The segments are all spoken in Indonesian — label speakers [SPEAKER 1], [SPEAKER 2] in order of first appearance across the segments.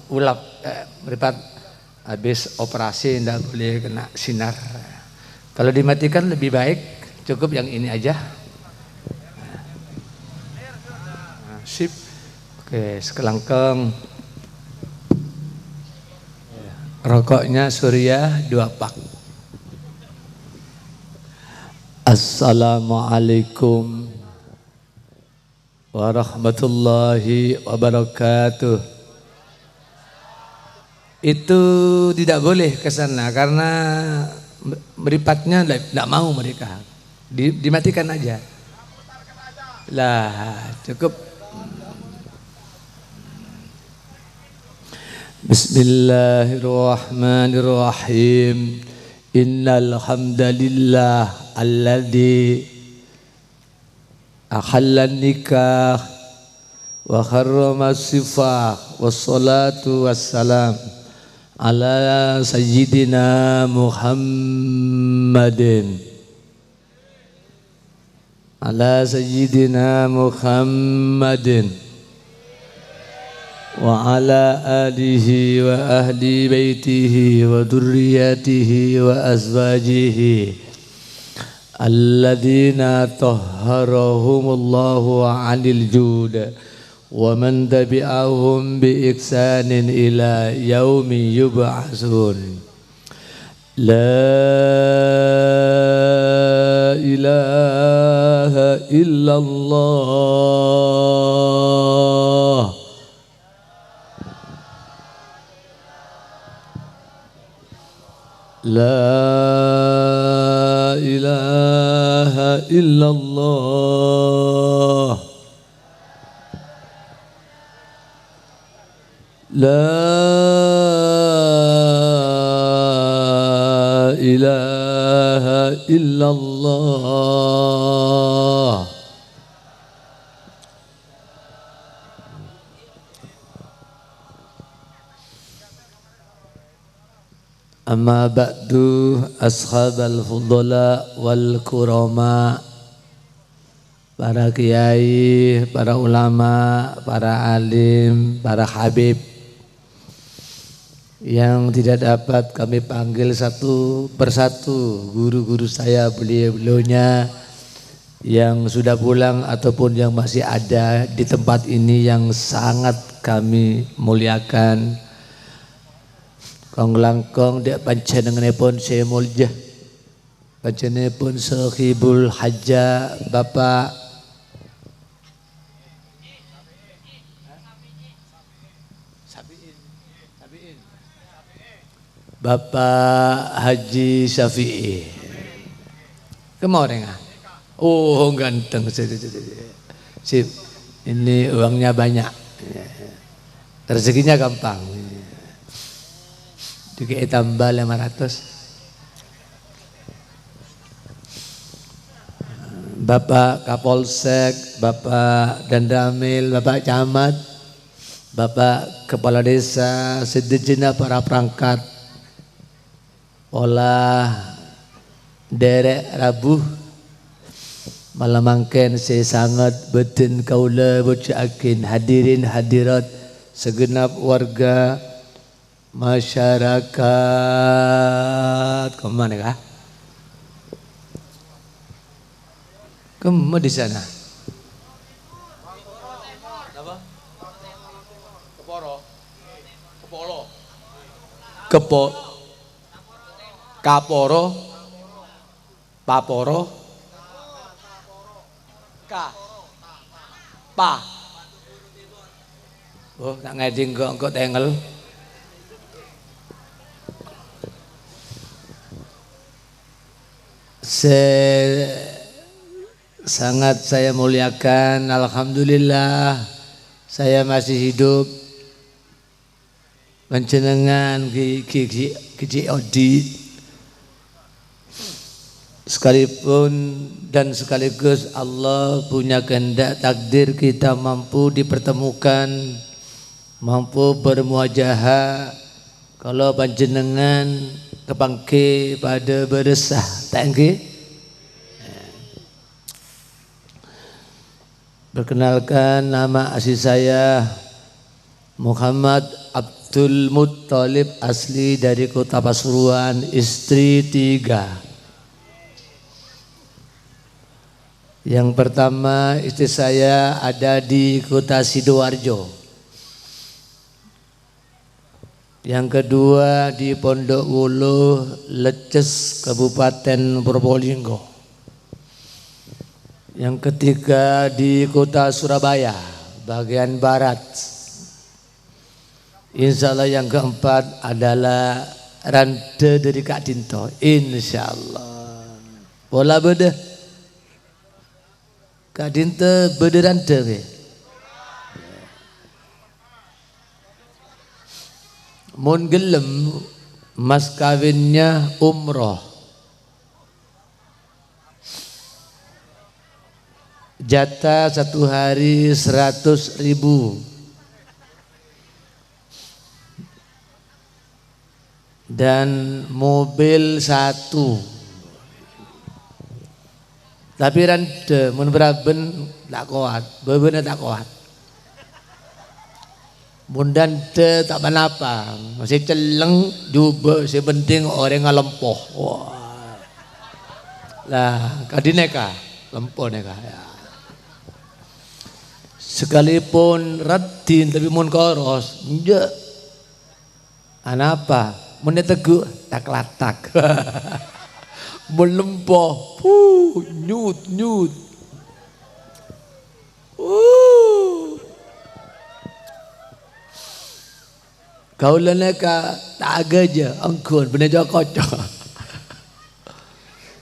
[SPEAKER 1] ulap meripat habis operasi tidak boleh kena sinar. Kalau dimatikan lebih baik, cukup yang ini aja. Sip. Oke, sekelangkeng. Rokoknya Surya 2 pak. Assalamualaikum warahmatullahi wabarakatuh. Itu tidak boleh ke sana karena meripatnya tidak mau mereka. Dimatikan aja. Lah, cukup. Bismillahirrahmanirrahim. Innal hamdalillah alladzi ahallan nikah wa harrama sifah wassalatu wassalam ala sayyidina Muhammadin wa ala alihi wa ahli baitihi wa durriyatihi wa azwajihi alladzina tahharahumullahu 'anil jud wa man tabi'ahum bi ihsanin ila yaumi yub'atsun. La ilaha illallah. La ilaha illallah. La ilaha illallah. Amma ba'du ashabal fudala wal kurama, para kiai, para ulama, para alim, para habib yang tidak dapat kami panggil satu persatu, guru-guru saya, beliau-beliaunya yang sudah pulang ataupun yang masih ada di tempat ini yang sangat kami muliakan. Kong langkong dek panjenenganipun saya mulya, panjenenganipun Sahibul Hajjah Bapak Bapak Haji Syafi'i. Kemarin oh ganteng, sip. Ini uangnya banyak, rezekinya gampang. Juga tambah 500. Bapak Kapolsek, Bapak Dandamil, Bapak Camat, Bapak Kepala Desa, sejenak para perangkat, olah derek rabuh, malam mangken saya sangat beten kaula bocakin hadirin hadirat segenap warga masyarakat. Kemana kah? Kamu di sana? Apa? Keporo. Kepolo. Kaporo. Paporo. Pa. Oh, tak ngeding kok tengel. Sangat saya muliakan, alhamdulillah saya masih hidup. Panjenengan Ki Odi sekalipun dan sekaligus Allah punya kehendak takdir kita mampu dipertemukan, mampu bermuajahah. Kalau panjenengan kepangke pada beresah tangke. Perkenalkan, nama asli saya Muhammad Abdul Muttalib asli dari kota Pasuruan, istri 3. Yang pertama istri saya ada di kota Sidoarjo. Yang kedua di Pondok Wulu, Leces, Kabupaten Probolinggo. Yang ketiga di kota Surabaya, bagian barat. Insya Allah yang keempat adalah rante dari Kak Dinto. Insya Allah. Bola beda. Kak Dinto beda rante. Mun gelem mas kawinnya umroh. Jatah 1 hari 100.000. Dan mobil 1. Tapi rande mun beraben tak kuat, bebeuna tak kuat. Mun dante tak apa, masih celeng juga si penting orang ngalempoh. Wah. Lah kadineka lempoh neka ya. Sekalipun radin tapi mun koros, nje. Anapa? Mun teguh tak latak. Mun lempoh, nyut. Kaulana ka tak agaja angkun bener kocok.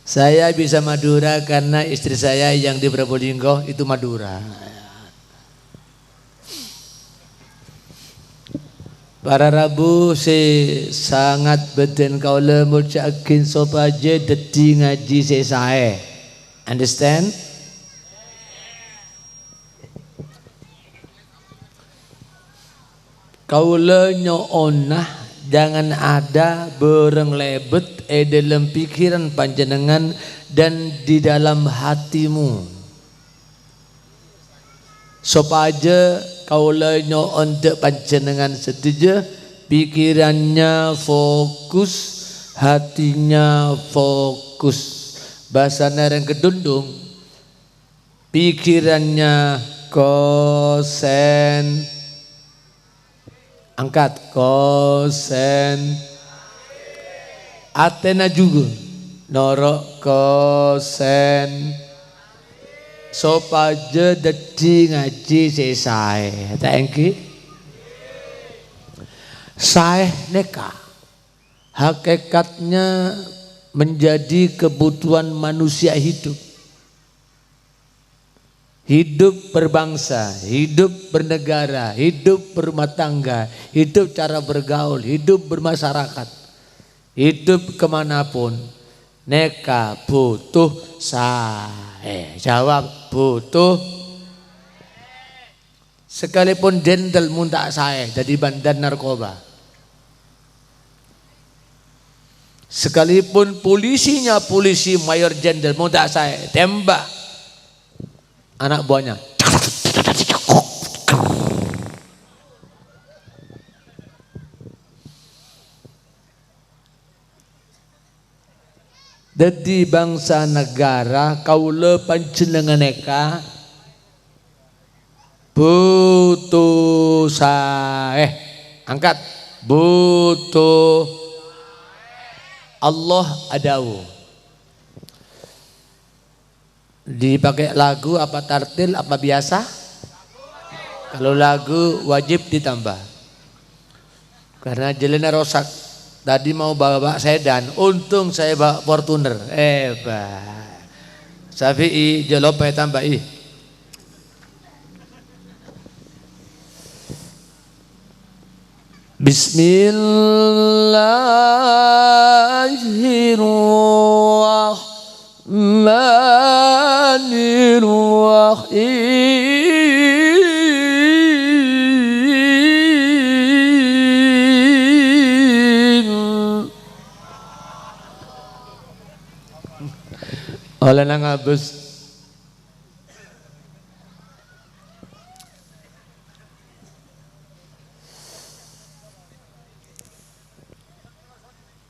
[SPEAKER 1] Saya bisa Madura karena istri saya yang di Probolinggo itu Madura. Para Rabu sangat beten kaula mucakin sopaje dadi ngaji sae. Understand? Kaula nyoonah jangan ada bereng lebet dalam pikiran panjenengan dan di dalam hatimu. Sopaje kaula nyoon te panjenengan setuju, pikirannya fokus, hatinya fokus. Bahasa nereng kedundung, pikirannya kosen, angkat kosen, atena juga norok kosen. Sopaje dadi ngaji sae. Thank you. Sae neka hakikatnya menjadi kebutuhan manusia hidup. Hidup berbangsa, hidup bernegara, hidup berumah tangga, hidup cara bergaul, hidup bermasyarakat, hidup kemanapun. Neka butuh sae. Jawab butuh. Sekalipun dental muntah sae jadi bandar narkoba. Sekalipun polisinya polisi mayor jenderal muntah sae tembak anak buahnya. Jadi bangsa negara kaula panjenengan eka butuh sae. Angkat butuh. Allah adawu. Dipakai lagu apa tartil apa biasa? Kalau lagu wajib ditambah. Karena jalannya rosak. Tadi mau bawa sedan, untung saya bawa Fortuner. Hebat. Syafi'i jalope tambah ih. Bismillahirrahmanirrahim. Oleh nang abus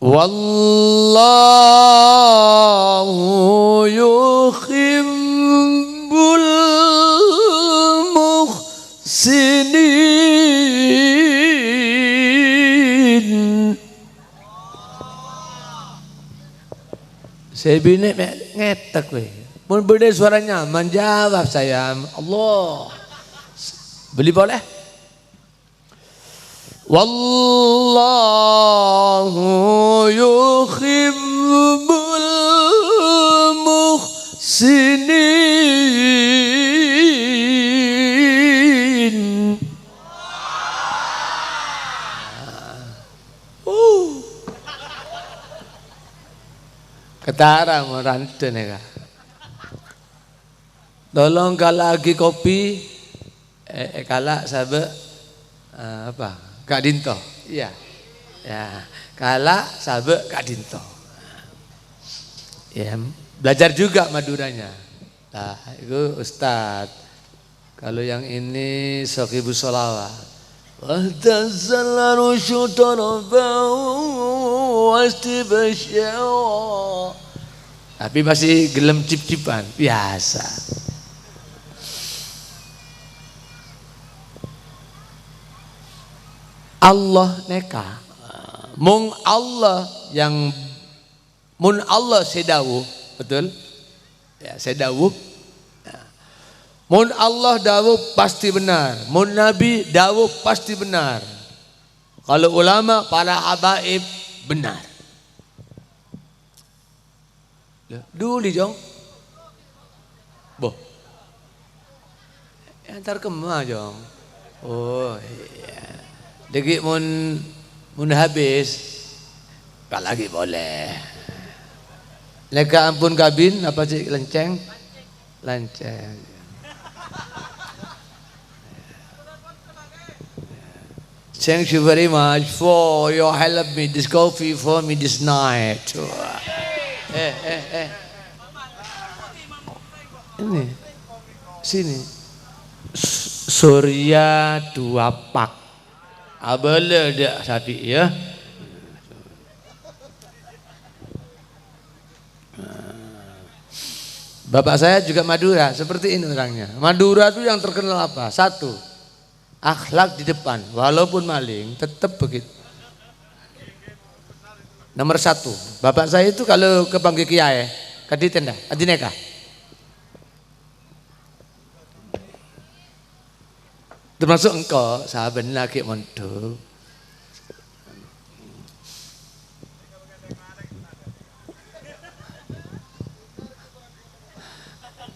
[SPEAKER 1] Wallahu yuhibbul muhsinin. Saya bini ngetek weh. Mun beda suara nyaman jawab saya. Allah. Beli boleh? Wallahu yuhibbul muhsinin. Ketara mau ranten ya. Tolong kalau lagi kopi, kalau sahabat apa? Kak Dinto, iya, ya. Kalau sahabat Kak Dinto, ya. Belajar juga Maduranya. Nah, itu Ustadz. Kalau yang ini Sokibu Solawat. Wahtazallaru syutarabau wastibasyawa. Tapi masih gelem cip-cipan, biasa. Allah neka. Mun Allah sedawuh, betul? Ya, sedawuh. Mun Allah dawuh pasti benar, mun Nabi dawuh pasti benar. Kalau ulama, para habaib benar. Dulu jong, boh, antar kemana jong? Oh iya, degi mun habis, kak lagi boleh. Leka ampun kabin apa sih lenceng? Lenceng. Thank you very much for your help me this coffee for me this night. Ini sini Surya 2 pak. Abala dak sapi ya. Bapak saya juga Madura, seperti ini orangnya. Madura itu yang terkenal apa? Satu, akhlak di depan, walaupun maling tetap begitu. Nomor 1, bapak saya itu kalau kepanggil kiai, kaditenda, adineka. Termasuk engkau, sahabat laki montok.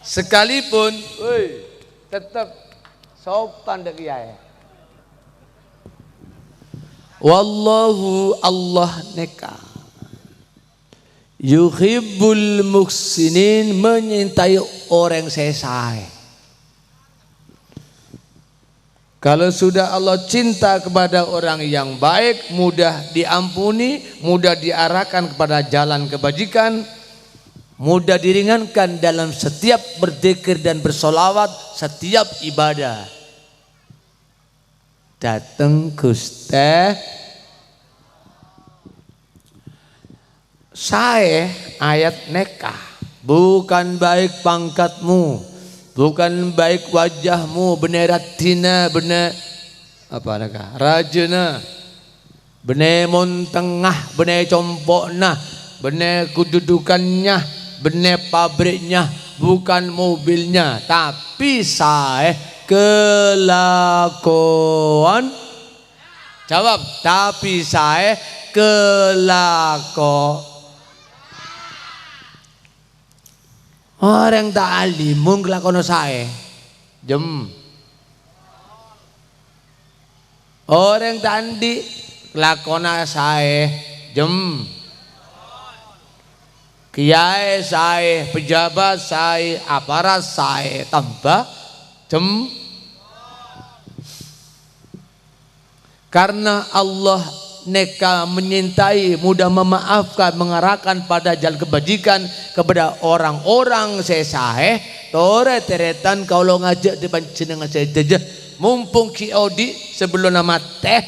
[SPEAKER 1] Sekalipun, tetap sopan dek kiai. Wallahu Allah neka. Yuhibbul muhsinin, menyintai orang sesai. Kalau sudah Allah cinta kepada orang yang baik, mudah diampuni, mudah diarahkan kepada jalan kebajikan, mudah diringankan dalam setiap berzikir dan bersolawat, setiap ibadah. Datang Guste saya ayat nekah, bukan baik pangkatmu, bukan baik wajahmu, benerat tina, bener apa nekah, rajana, bener montengah, bener compokna, bener kedudukannya, bener pabriknya, bukan mobilnya, tapi saya kelakuan. Jawab, tapi saya kelakuan. Orang tak alim mung kelakuan saya jem. Orang tandi kelakuan saya jem. Kiai saya, pejabat saya, aparat saya tambah jem. Karena Allah neka menyintai, mudah memaafkan, mengarahkan pada jalan kebajikan kepada orang-orang sesah. Tore teretan kalau ngajak depan jenengan saya jejah, mumpung Ki Odi sebelum nama teh,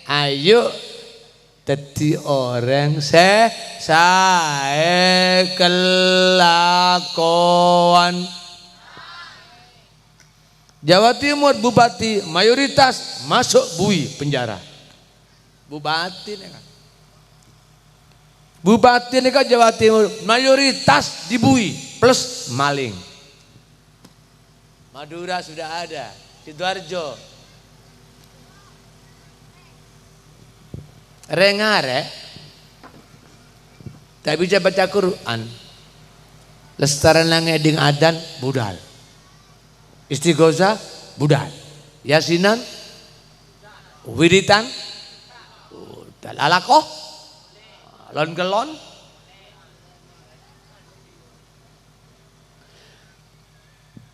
[SPEAKER 1] ayo Dadi orang sae kelakuan. Jawa Timur bupati mayoritas masuk bui penjara. Bupati nih kan. Bupati nih kan Jawa Timur mayoritas dibui plus maling. Madura sudah ada, Sidoarjo. Rengare tak bisa baca Quran, lestaran langeding adan budal, istighosa budal, yasinan wiritan dalalakoh lon kelon.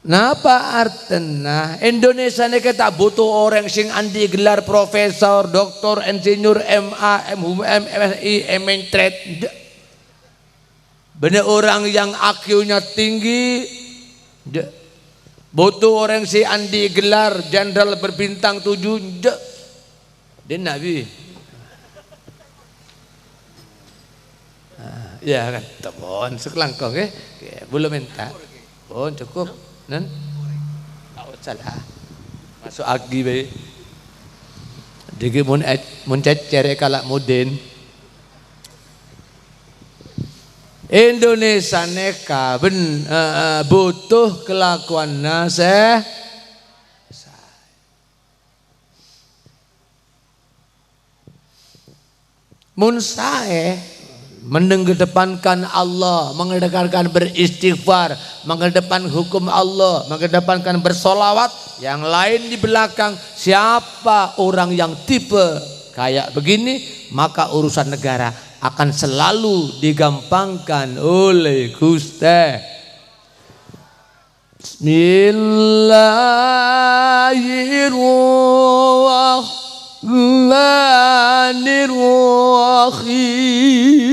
[SPEAKER 1] Napa artena Indonesia ini kita butuh orang sing andi gelar profesor, doktor, insinyur, MA, MHUM, MSI, Mentret. Bener orang yang IQ-nya tinggi. Butuh orang sing andi gelar jenderal berbintang 7. Dia Nabi. Ya kan, teman sekelangkong belum minta. Oh cukup. Nan, salah masuk agi baik. Digi mun cecer kalak mudin. Indonesia neka butuh kelakuan nase. Mun sae mengedepankan Allah, mengedepankan beristighfar, mengedepankan hukum Allah, mengedepankan bersolawat, yang lain di belakang. Siapa orang yang tipe kayak begini, maka urusan negara akan selalu digampangkan oleh Gusti. Bismillahirrahmanirrahim.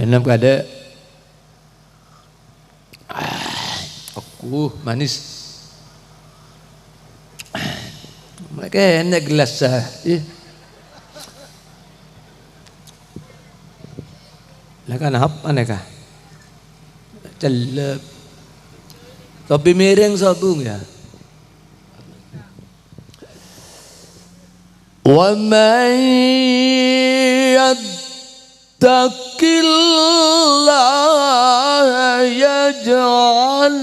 [SPEAKER 1] Enam kada aku manis. Mereka enak gelas sah. Lakan apa neka? Celep. Topi miring sabung ya. Wa man yattaqillaha yaj'al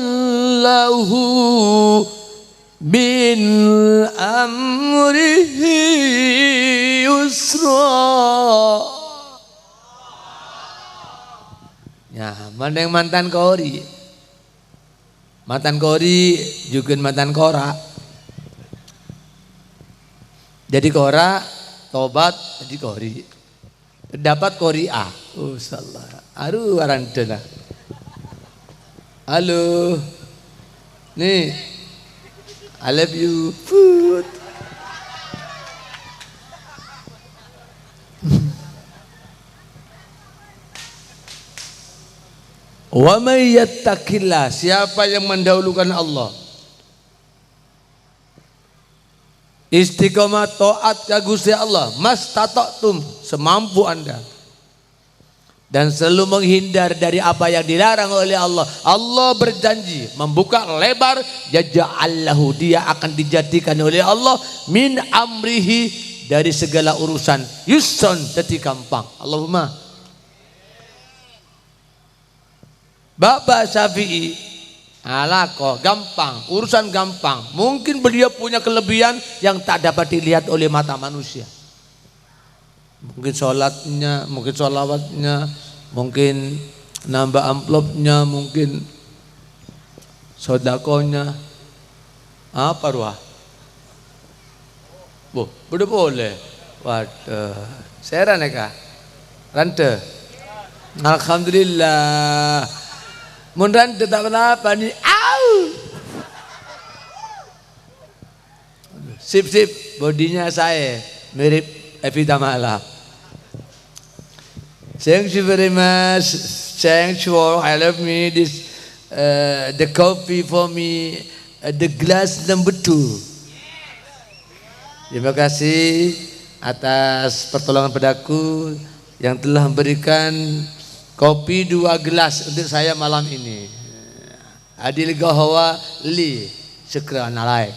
[SPEAKER 1] lahu min amrihi yusra. Ya, mana yang mantan kori? Mantan kori juga mantan kora. Jadi kora tobat jadi kori. Dapat kori A. Oh salah. Aduh arantena. Halo. Nih. I love you. Food. Wa may yattaqillah, siapa yang mendahulukan Allah, istiqomah taat ka Gusti Allah, mastata'tum, semampu Anda, dan selalu menghindar dari apa yang dilarang oleh Allah. Allah berjanji membuka lebar, jaja'allahu, dia akan dijadikan oleh Allah min amrihi, dari segala urusan yusron, jadi gampang. Allahumma. Bapak Syafi'i alako gampang, urusan gampang. Mungkin beliau punya kelebihan yang tak dapat dilihat oleh mata manusia. Mungkin sholatnya, mungkin sholawatnya, mungkin nambah amplopnya, mungkin sodakonya. Apa ruah? Udah boleh. Waduh, saya raneka, rante. Alhamdulillah. Mundan tetap kenapa nih? Au! Sip, bodinya saya mirip Evita Mala. Thank you very much. Thank you all. I love me. This the coffee for me, the glass number 2. Terima kasih atas pertolongan padaku yang telah memberikan kopi 2 gelas untuk saya malam ini. Adil gahawa li syukran alaik.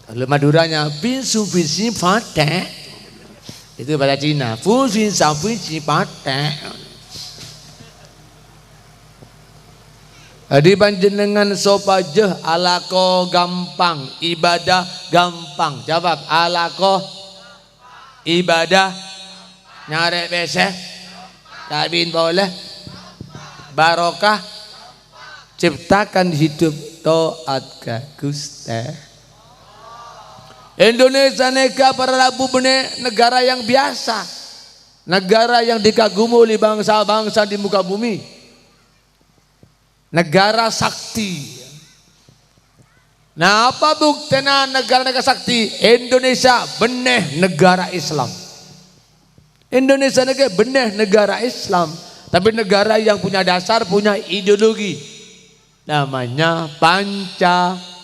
[SPEAKER 1] Kalau Maduranya pinsu pinsi patek itu bahasa Cina. Pinsu pinsi patek. Adi panjenengan sopajeh alako gampang, ibadah gampang. Jawab alako ibadah nyarek beseh tabin boleh barokah ciptakan hidup toat ka Gusti. Indonesia neka para labu bene negara yang biasa, negara yang dikagumi oleh bangsa-bangsa di muka bumi, negara sakti. Nah, apa buktinya negara-negara sakti? Indonesia benih negara Islam. Indonesia benih negara Islam, tapi negara yang punya dasar, punya ideologi, namanya Panca.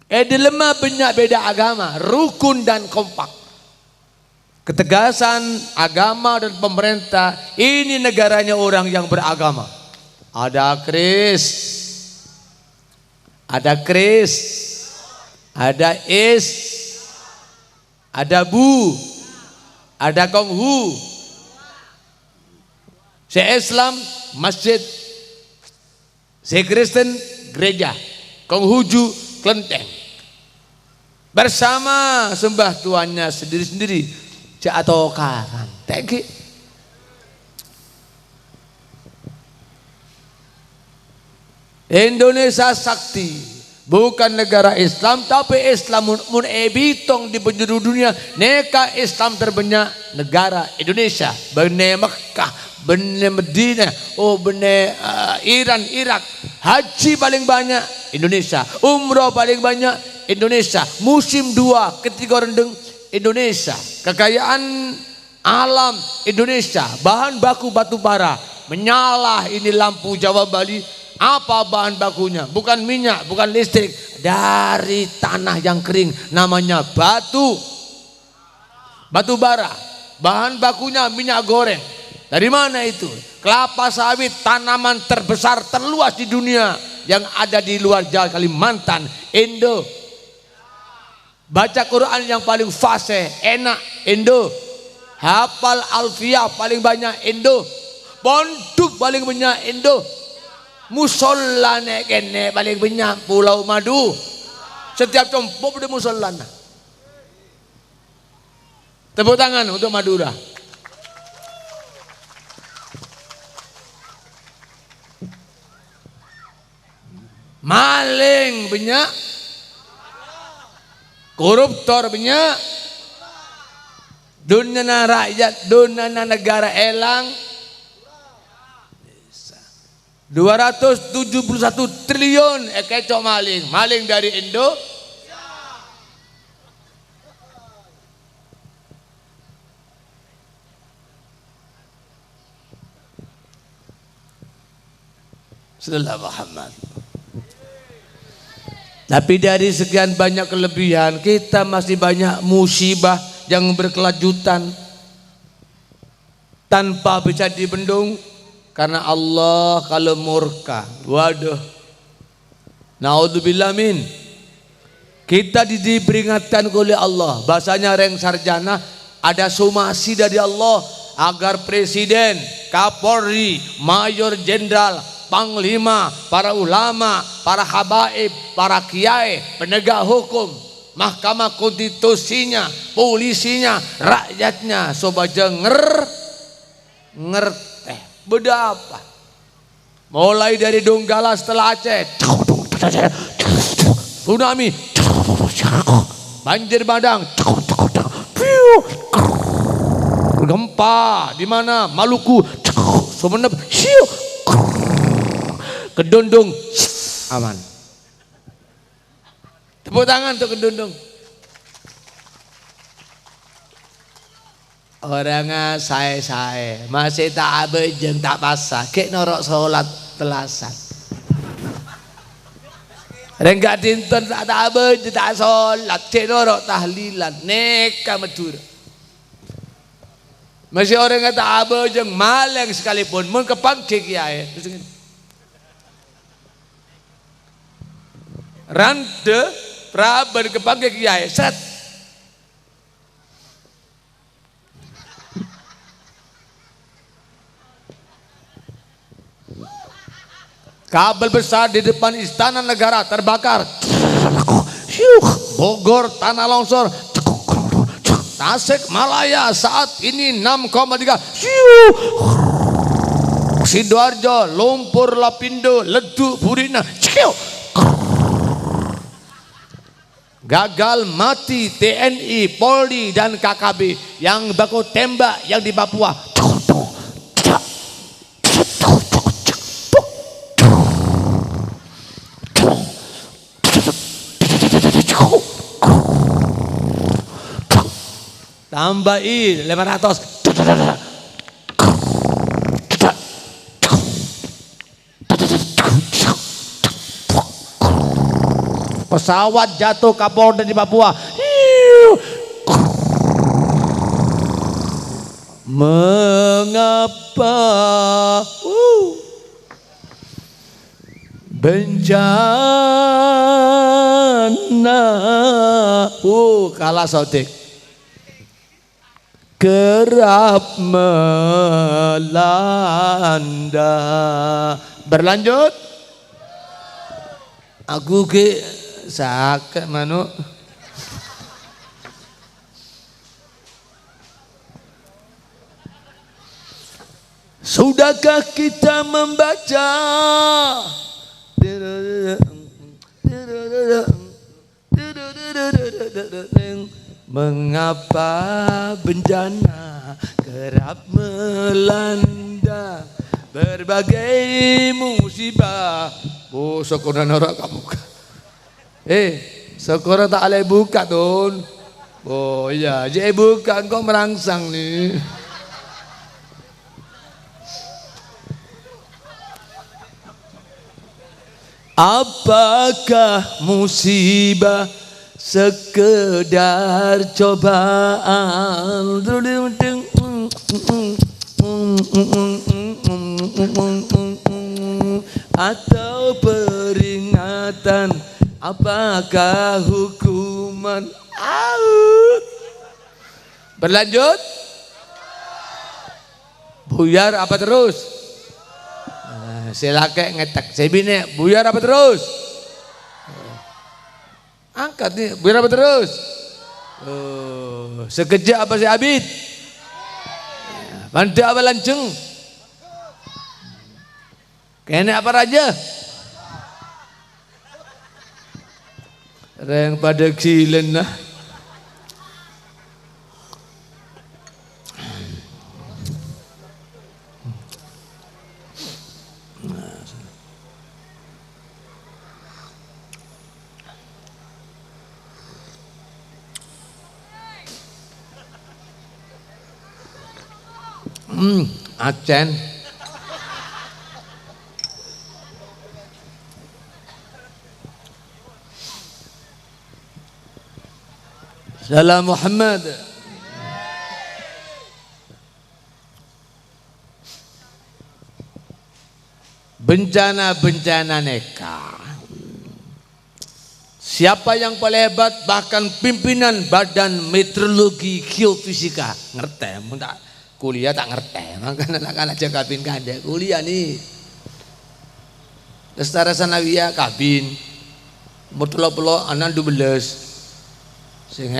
[SPEAKER 1] Dilema banyak beda agama, rukun dan kompak. Ketegasan agama dan pemerintah, ini negaranya orang yang beragama. Ada Kris, ada Is, ada Bu, ada Konghu. Si Islam masjid, si Kristen gereja, Konghuju kelenteng. Bersama sembah tuannya sendiri-sendiri. Atau karan tegi. Indonesia sakti, bukan negara Islam, tapi Islam mun ebitong di penjuru dunia. Neka Islam terbanyak negara Indonesia, bene Mekah, bene Medina, bene Iran, Irak. Haji paling banyak Indonesia, umroh paling banyak Indonesia, musim 2 ketiga rendeng Indonesia, kekayaan alam Indonesia, bahan baku batu bara, menyala ini lampu Jawa Bali. Apa bahan bakunya? Bukan minyak, bukan listrik, dari tanah yang kering, namanya batu bara. Bahan bakunya minyak goreng. Dari mana itu? Kelapa sawit, tanaman terbesar terluas di dunia yang ada di luar Jawa, Kalimantan, Indo. Baca Quran yang paling fasih, enak, Indo. Hafal alfiah paling banyak, Indo. Pondok paling banyak, Indo. Musola kene paling banyak, Pulau Madu. Setiap compok ada musola. Tepuk tangan untuk Madura. Maling banyak, koruptor banyak, dunia rakyat, dunia negara elang. 271 triliun kecoh maling dari Indo. Sallallahu Muhammad. Tapi dari sekian banyak kelebihan, kita masih banyak musibah yang berkelanjutan tanpa bisa dibendung. Karena Allah kalau murka, waduh, naudzubillah min. Kita diperingatkan oleh Allah, bahasanya reng sarjana, ada somasi dari Allah agar presiden, kapolri, mayor jenderal, panglima, para ulama, para habaib, para kiai, penegak hukum, mahkamah konstitusinya, polisinya, rakyatnya, sobaja ngerteh. Beda apa? Mulai dari Donggala setelah Aceh, tsunami, banjir bandang, gempa di mana? Maluku, Sumeneb, Kedundung, aman. Tepuk tangan untuk Kedundung. Orangnya saya masih tak abejeng tak pasah kek norok sholat telasan renggak dinten tak abejeng tak sholat kek norok tahlilan neka medura masih orang tak abejeng maleng sekalipun mun kepangke kiai rande praben kepangke kiai set kabel besar di depan istana negara terbakar. Bogor tanah longsor. Tasik Malaya saat ini 6,3. Sidoarjo lumpur Lapindo leduk Purina. Gagal mati TNI, Polri dan KKB yang baku tembak yang di Papua. Tambah 500 pesawat jatuh Kapolda di Papua. Mengapa bencana kalah sodik kerap melanda. Berlanjut aku ke sakit manuk sudahkah kita membaca mengapa bencana kerap melanda berbagai musibah. Oh, syukuran orang kamu. Syukuran tak boleh buka Tun. Oh iya, jadi buka engkau merangsang nih. Apakah musibah sekedar cobaan atau peringatan? Apakah hukuman? Berlanjut buyar apa terus? Silakan ngetek sebine buyar apa terus? Angkat nih, buyar apa terus? Sekejap apa si Abid? Mantap apa lanceng? Kena apa raja? Yang pada kilen lah. Acen Salam Muhammad. Bencana-bencana neka. Siapa yang paling hebat? Bahkan pimpinan Badan Meteorologi Geofisika ngerti, kuliah tak ngerti, makanya anak-anak kabin kanda kuliah nih. Lestari Sanawiyah kabin, pulau-pulau anak 12. Sing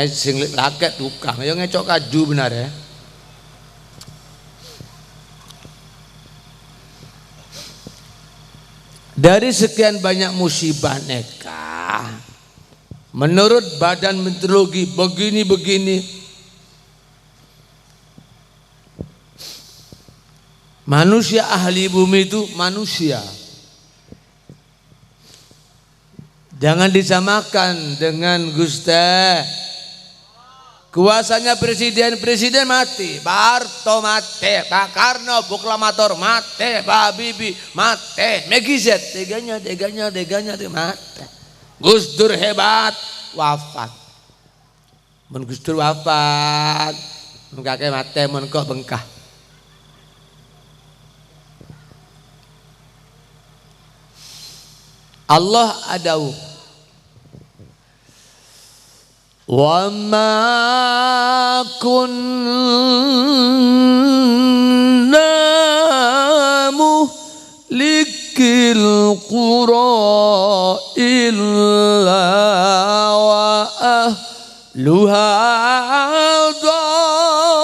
[SPEAKER 1] laket tukang, yang ngecok kaju benar ya. Dari sekian banyak musibah neka, menurut Badan Meteorologi begini-begini, manusia ahli bumi itu manusia. Jangan disamakan dengan Gusti Kuasanya presiden mati, Pak Harto mati, Pak Karno proklamator mati, Pak Habibie mati, Meggy Z teganya mati. Gus Dur hebat, wafat. Mun Gus Dur wafat, mun kakek mati, mun kok bengkah. Allah adau. Wa ma kunna muhlikil qura illa wa ahluha zalimun.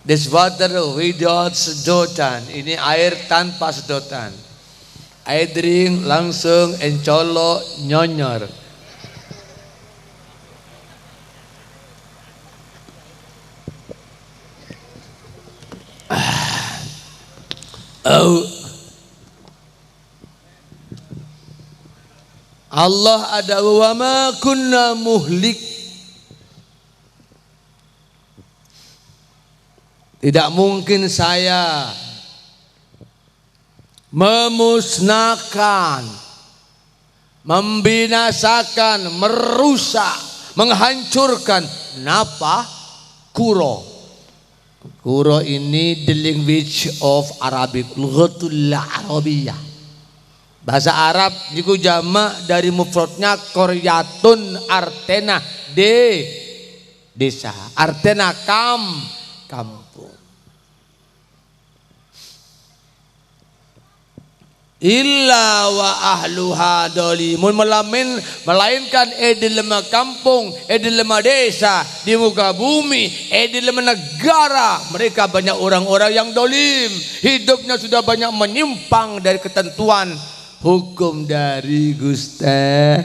[SPEAKER 1] This water without sedotan. Ini air tanpa sedotan. Air drink langsung encolok nyonyor. Allah ada wa ma kunna muhlik. Tidak mungkin saya memusnahkan, membinasakan, merusak, menghancurkan napa kuro. Kuro ini the language of Arabic, lughatul Arabiyah. Bahasa Arab niku jamak dari mufradnya qaryatun artena desa, artena kampung. Illa wa ahluha dolimun, melainkan di lemah kampung, di lemah desa, di muka bumi, di lemah negara, mereka banyak orang-orang yang dolim, hidupnya sudah banyak menyimpang dari ketentuan hukum dari Gusti.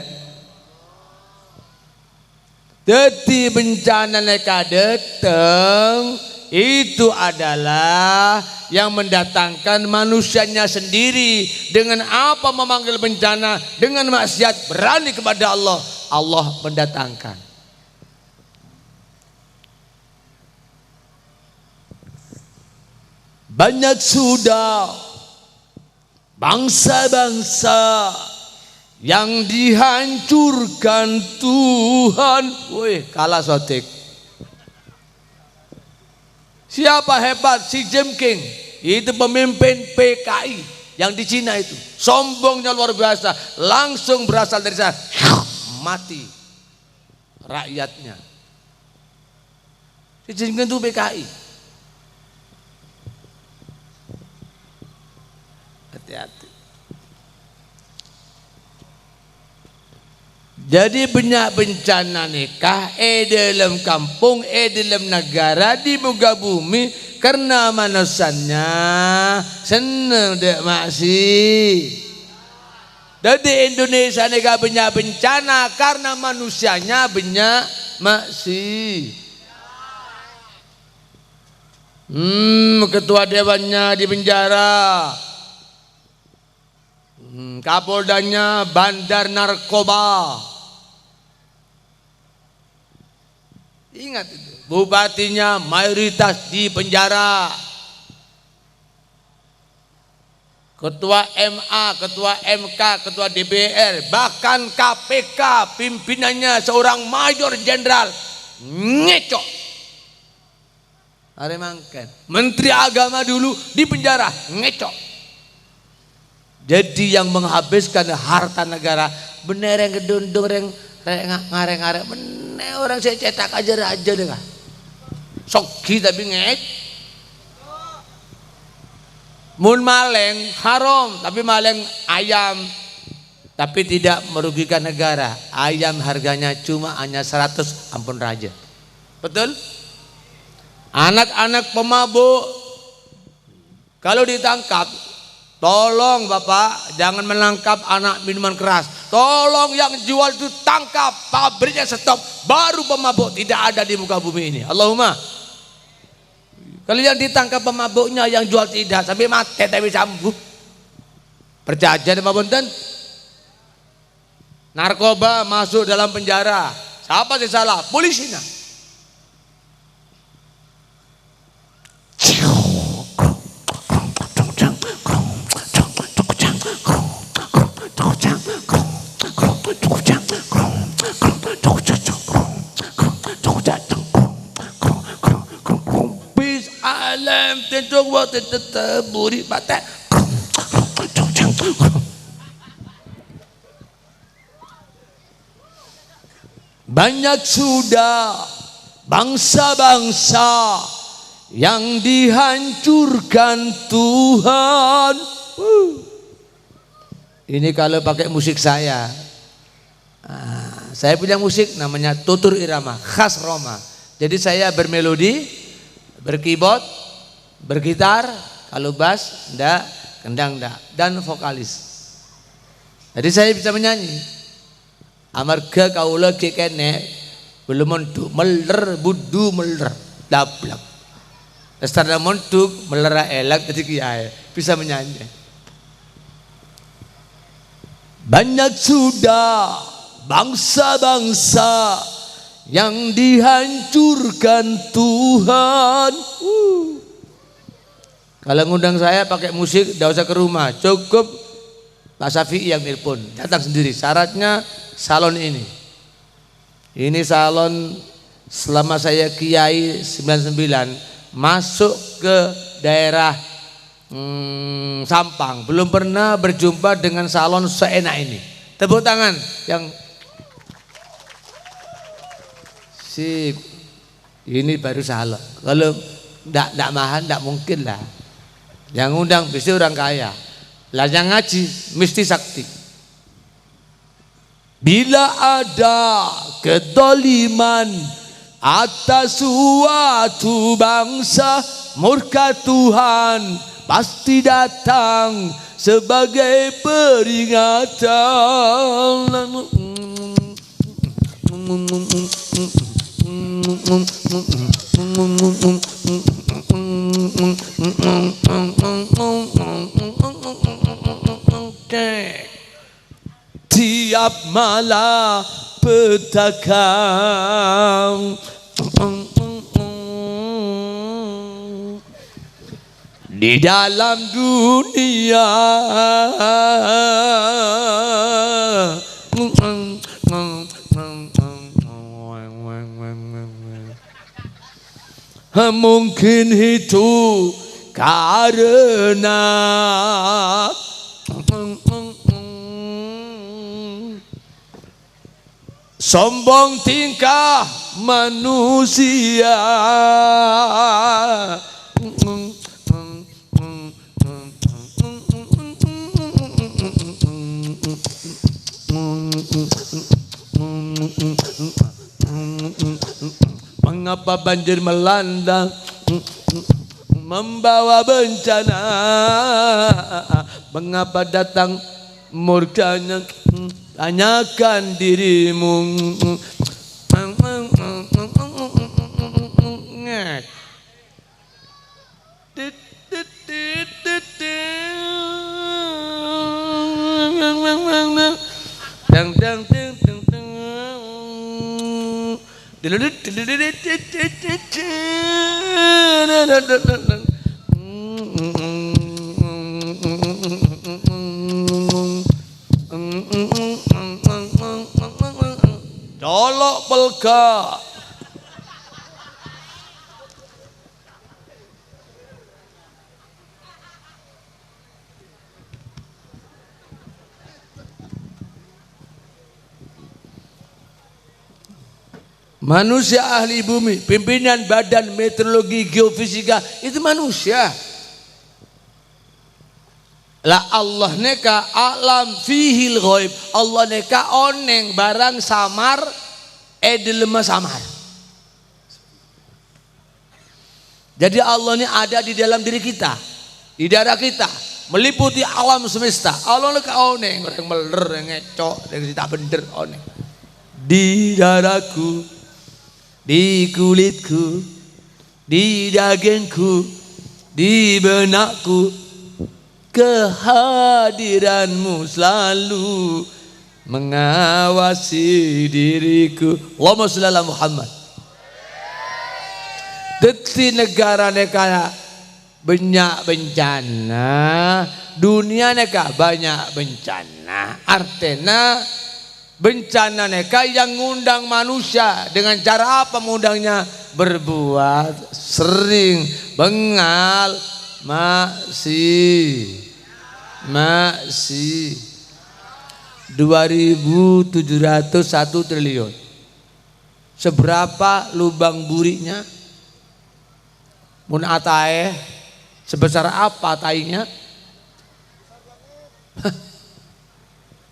[SPEAKER 1] Dadi bencana neka datang itu adalah yang mendatangkan manusianya sendiri. Dengan apa memanggil bencana? Dengan maksiat, berani kepada Allah, Allah mendatangkan. Banyak sudah bangsa-bangsa yang dihancurkan Tuhan. Wih, kalah sotik. Siapa hebat? Xi Jinping. Itu pemimpin PKI yang di Cina itu. Sombongnya luar biasa. Langsung berasal dari sana. Mati rakyatnya. Xi Jinping itu PKI. Hati-hati. Jadi banyak bencana nikah dalam kampung, dalam negara, di muka bumi, karena manusianya senang dek maksi. Jadi Indonesia nikah banyak bencana karena manusianya banyak maksi. Ketua dewannya di penjara. Kapoldanya bandar narkoba. Ingat itu. Bupatinya mayoritas di penjara. Ketua MA, ketua MK, ketua DPR, bahkan KPK pimpinannya seorang mayor jenderal ngecok. Are mangken. Menteri agama dulu di penjara ngecok. Jadi yang menghabiskan harta negara bener yang gedundung yang ngareng-ngareng bener orang saya cetak aja deh kan. Sogi tapi ngek. Mun maleng haram tapi maleng ayam tapi tidak merugikan negara. Ayam harganya cuma hanya 100, ampun raja. Betul? Anak-anak pemabuk kalau ditangkap, tolong Bapak jangan menangkap anak minuman keras. Tolong yang jual itu tangkap, pabriknya stop, baru pemabuk tidak ada di muka bumi ini. Allahumma. Kalau yang ditangkap pemabuknya, yang jual tidak, sampai mati tapi sembuh. Perjanjian apa bonten? Narkoba masuk dalam penjara. Siapa sih salah? Polisi nah. Bis alam tentu waktu tetap buri batak. Banyak sudah bangsa-bangsa yang dihancurkan Tuhan. Ini kalau pakai musik saya. Saya punya musik namanya tutur irama khas Roma. Jadi saya bermelodi, berkeyboard, bergitar, kalau bass enggak, kendang enggak, dan vokalis. Jadi saya bisa menyanyi. Amarga kaula kekene belum montuk meler budu meler dablak. Estarna montuk melera elak jadi kiai bisa menyanyi. Banyak sudah bangsa-bangsa yang dihancurkan Tuhan. Kalau ngundang saya pakai musik, tidak usah ke rumah, cukup Pak Syafi'i yang telepon, datang sendiri. Syaratnya salon ini salon selama saya kiai 99 masuk ke daerah Sampang belum pernah berjumpa dengan salon seenak ini. Tepuk tangan yang sip. Ini baru salon. Kalau ndak mahal ndak mungkin lah. Yang undang pasti orang kaya. Lah yang ngaji mesti sakti. Bila ada kedoliman atas suatu bangsa, murka Tuhan pasti datang sebagai peringatan. Tiap malapetaka di dalam dunia mungkin itu karena sombong tingkah manusia. Mengapa banjir melanda membawa bencana? Mengapa datang murkanya? Tanyakan dirimu. Dolok pelga. Manusia ahli bumi, pimpinan badan meteorologi geofisika itu manusia. Lah Allah neka alam fihil ghaib. Allah neka oneng barang samar edelema samar. Jadi Allah ini ada di dalam diri kita, di darah kita, meliputi alam semesta. Allah neka oneng, orang meler, ngecok, yang tidak bener oneng. Di darahku, di kulitku, di dagingku, di benakku, kehadiranmu selalu mengawasi diriku. Allahumma sholli ala Muhammad. Deti negara neka banyak bencana, dunia neka banyak bencana. Artinya bencana neka yang ngundang manusia dengan cara apa mengundangnya? Berbuat sering, bengal, masih 2.701 triliun. Seberapa lubang burinya? Mun atae sebesar apa tainya?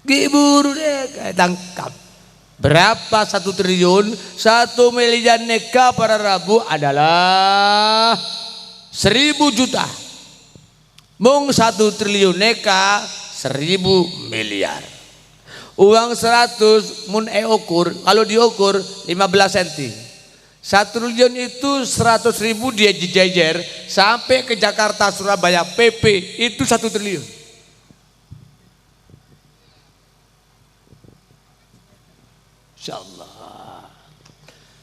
[SPEAKER 1] Giburu deh tangkap. Berapa 1 triliun? 1 miliar neka pada Rabu adalah 1.000 juta. Mung 1 triliun neka 1.000 miliar. Uang 100 mun ukur, kalau diukur 15 cm. 1 triliun itu 100.000 dia dijejer sampai ke Jakarta, Surabaya, PP itu 1 triliun. Insyaallah.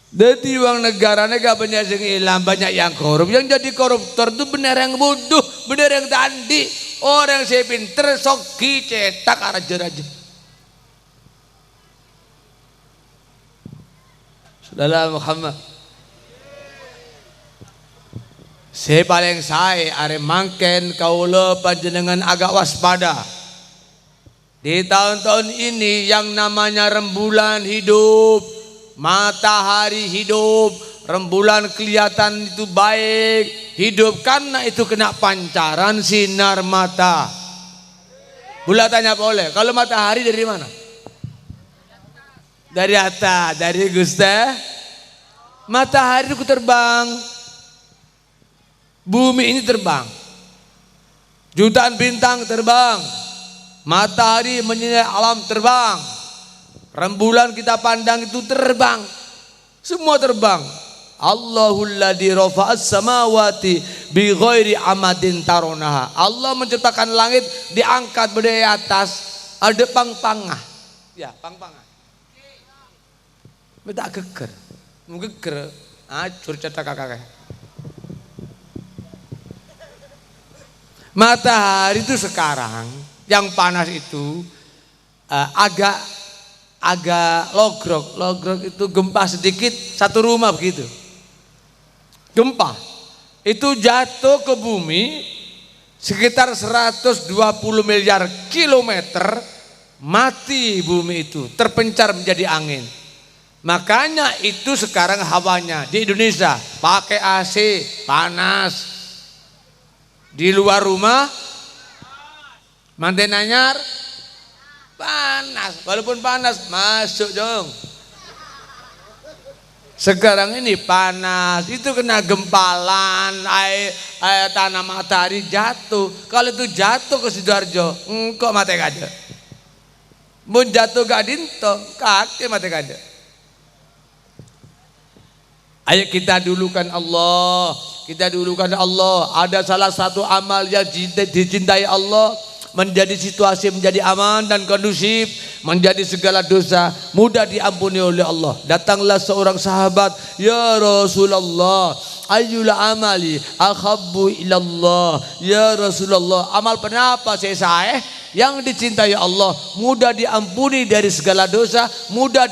[SPEAKER 1] Jadi uang negara gak banyak yang hilang, banyak yang korup. Yang jadi koruptor itu benar yang bodoh, benar yang tandi. Orang saya pinter sok cetak raja-raja. Saudara Muhammad, saya paling are mangken kaula panjenengan agak waspada. Di tahun-tahun ini yang namanya rembulan hidup, matahari hidup, rembulan kelihatan itu baik, hidup karena itu kena pancaran sinar mata. Bulatannya boleh. Kalau matahari dari mana? Dari atas, dari Gusti. Matahari itu terbang, bumi ini terbang, jutaan bintang terbang, matahari menyinari alam terbang, rembulan kita pandang itu terbang, semua terbang. Allahul ladzi rafa'as samawati bi ghairi amadin taronaha. Allah menciptakan langit diangkat berdiri atas, ada pang-pangah. Ya, pang-pangah. Beda geger. Geger, acur cetak kakak. Matahari itu sekarang yang panas itu agak logrok itu gempa sedikit satu rumah begitu. Gempa itu jatuh ke bumi sekitar 120 miliar kilometer, mati bumi itu, terpencar menjadi angin. Makanya itu sekarang hawanya di Indonesia pakai AC panas, di luar rumah manten anyar panas, walaupun panas masuk dong. Sekarang ini panas, itu kena gempalan, air tanah matahari jatuh. Kalau itu jatuh ke Sidoarjo, engkau mati kada. Mun jatuh gak dinto, kaki mati kada. Ayo kita dulukan Allah, kita dulukan Allah. Ada salah satu amal yang dicintai Allah, menjadi situasi menjadi aman dan kondusif, menjadi segala dosa mudah diampuni oleh Allah. Datanglah seorang sahabat, ya Rasulullah, ayyul amali akhabbu ilallah. Ya Rasulullah, amal penapa saya yang dicintai Allah, mudah diampuni dari segala dosa, mudah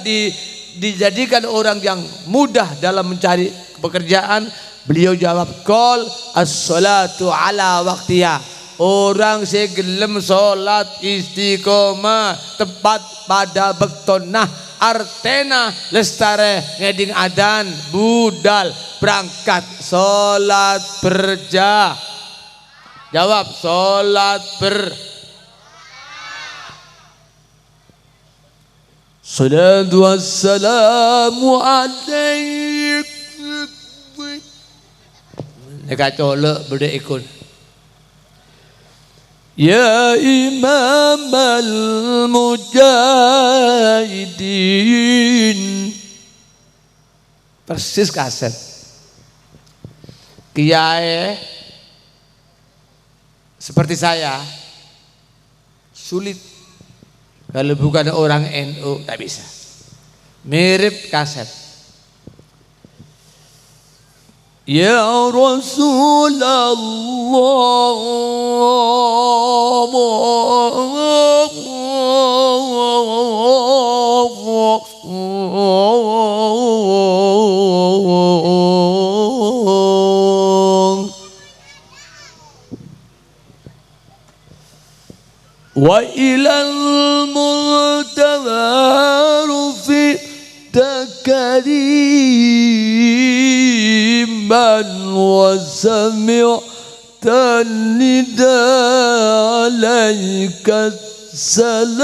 [SPEAKER 1] dijadikan orang yang mudah dalam mencari pekerjaan. Beliau jawab, qol as-salatu ala waqtiha. Orang saya gelem salat istiqomah tepat pada bektonah artena lestare ngeding adan budal berangkat salat berja. Jawab, salat Salatu wassalamu alaik. Neka colok berde ikut. Ya Imam al-Mujahidin. Persis kaset Kiai seperti saya sulit. Kalau bukan orang NU tak bisa. Mirip kaset. Ya Rasulullah wa ilal multabaru fi takriman wa sami'ta nida alaika salam.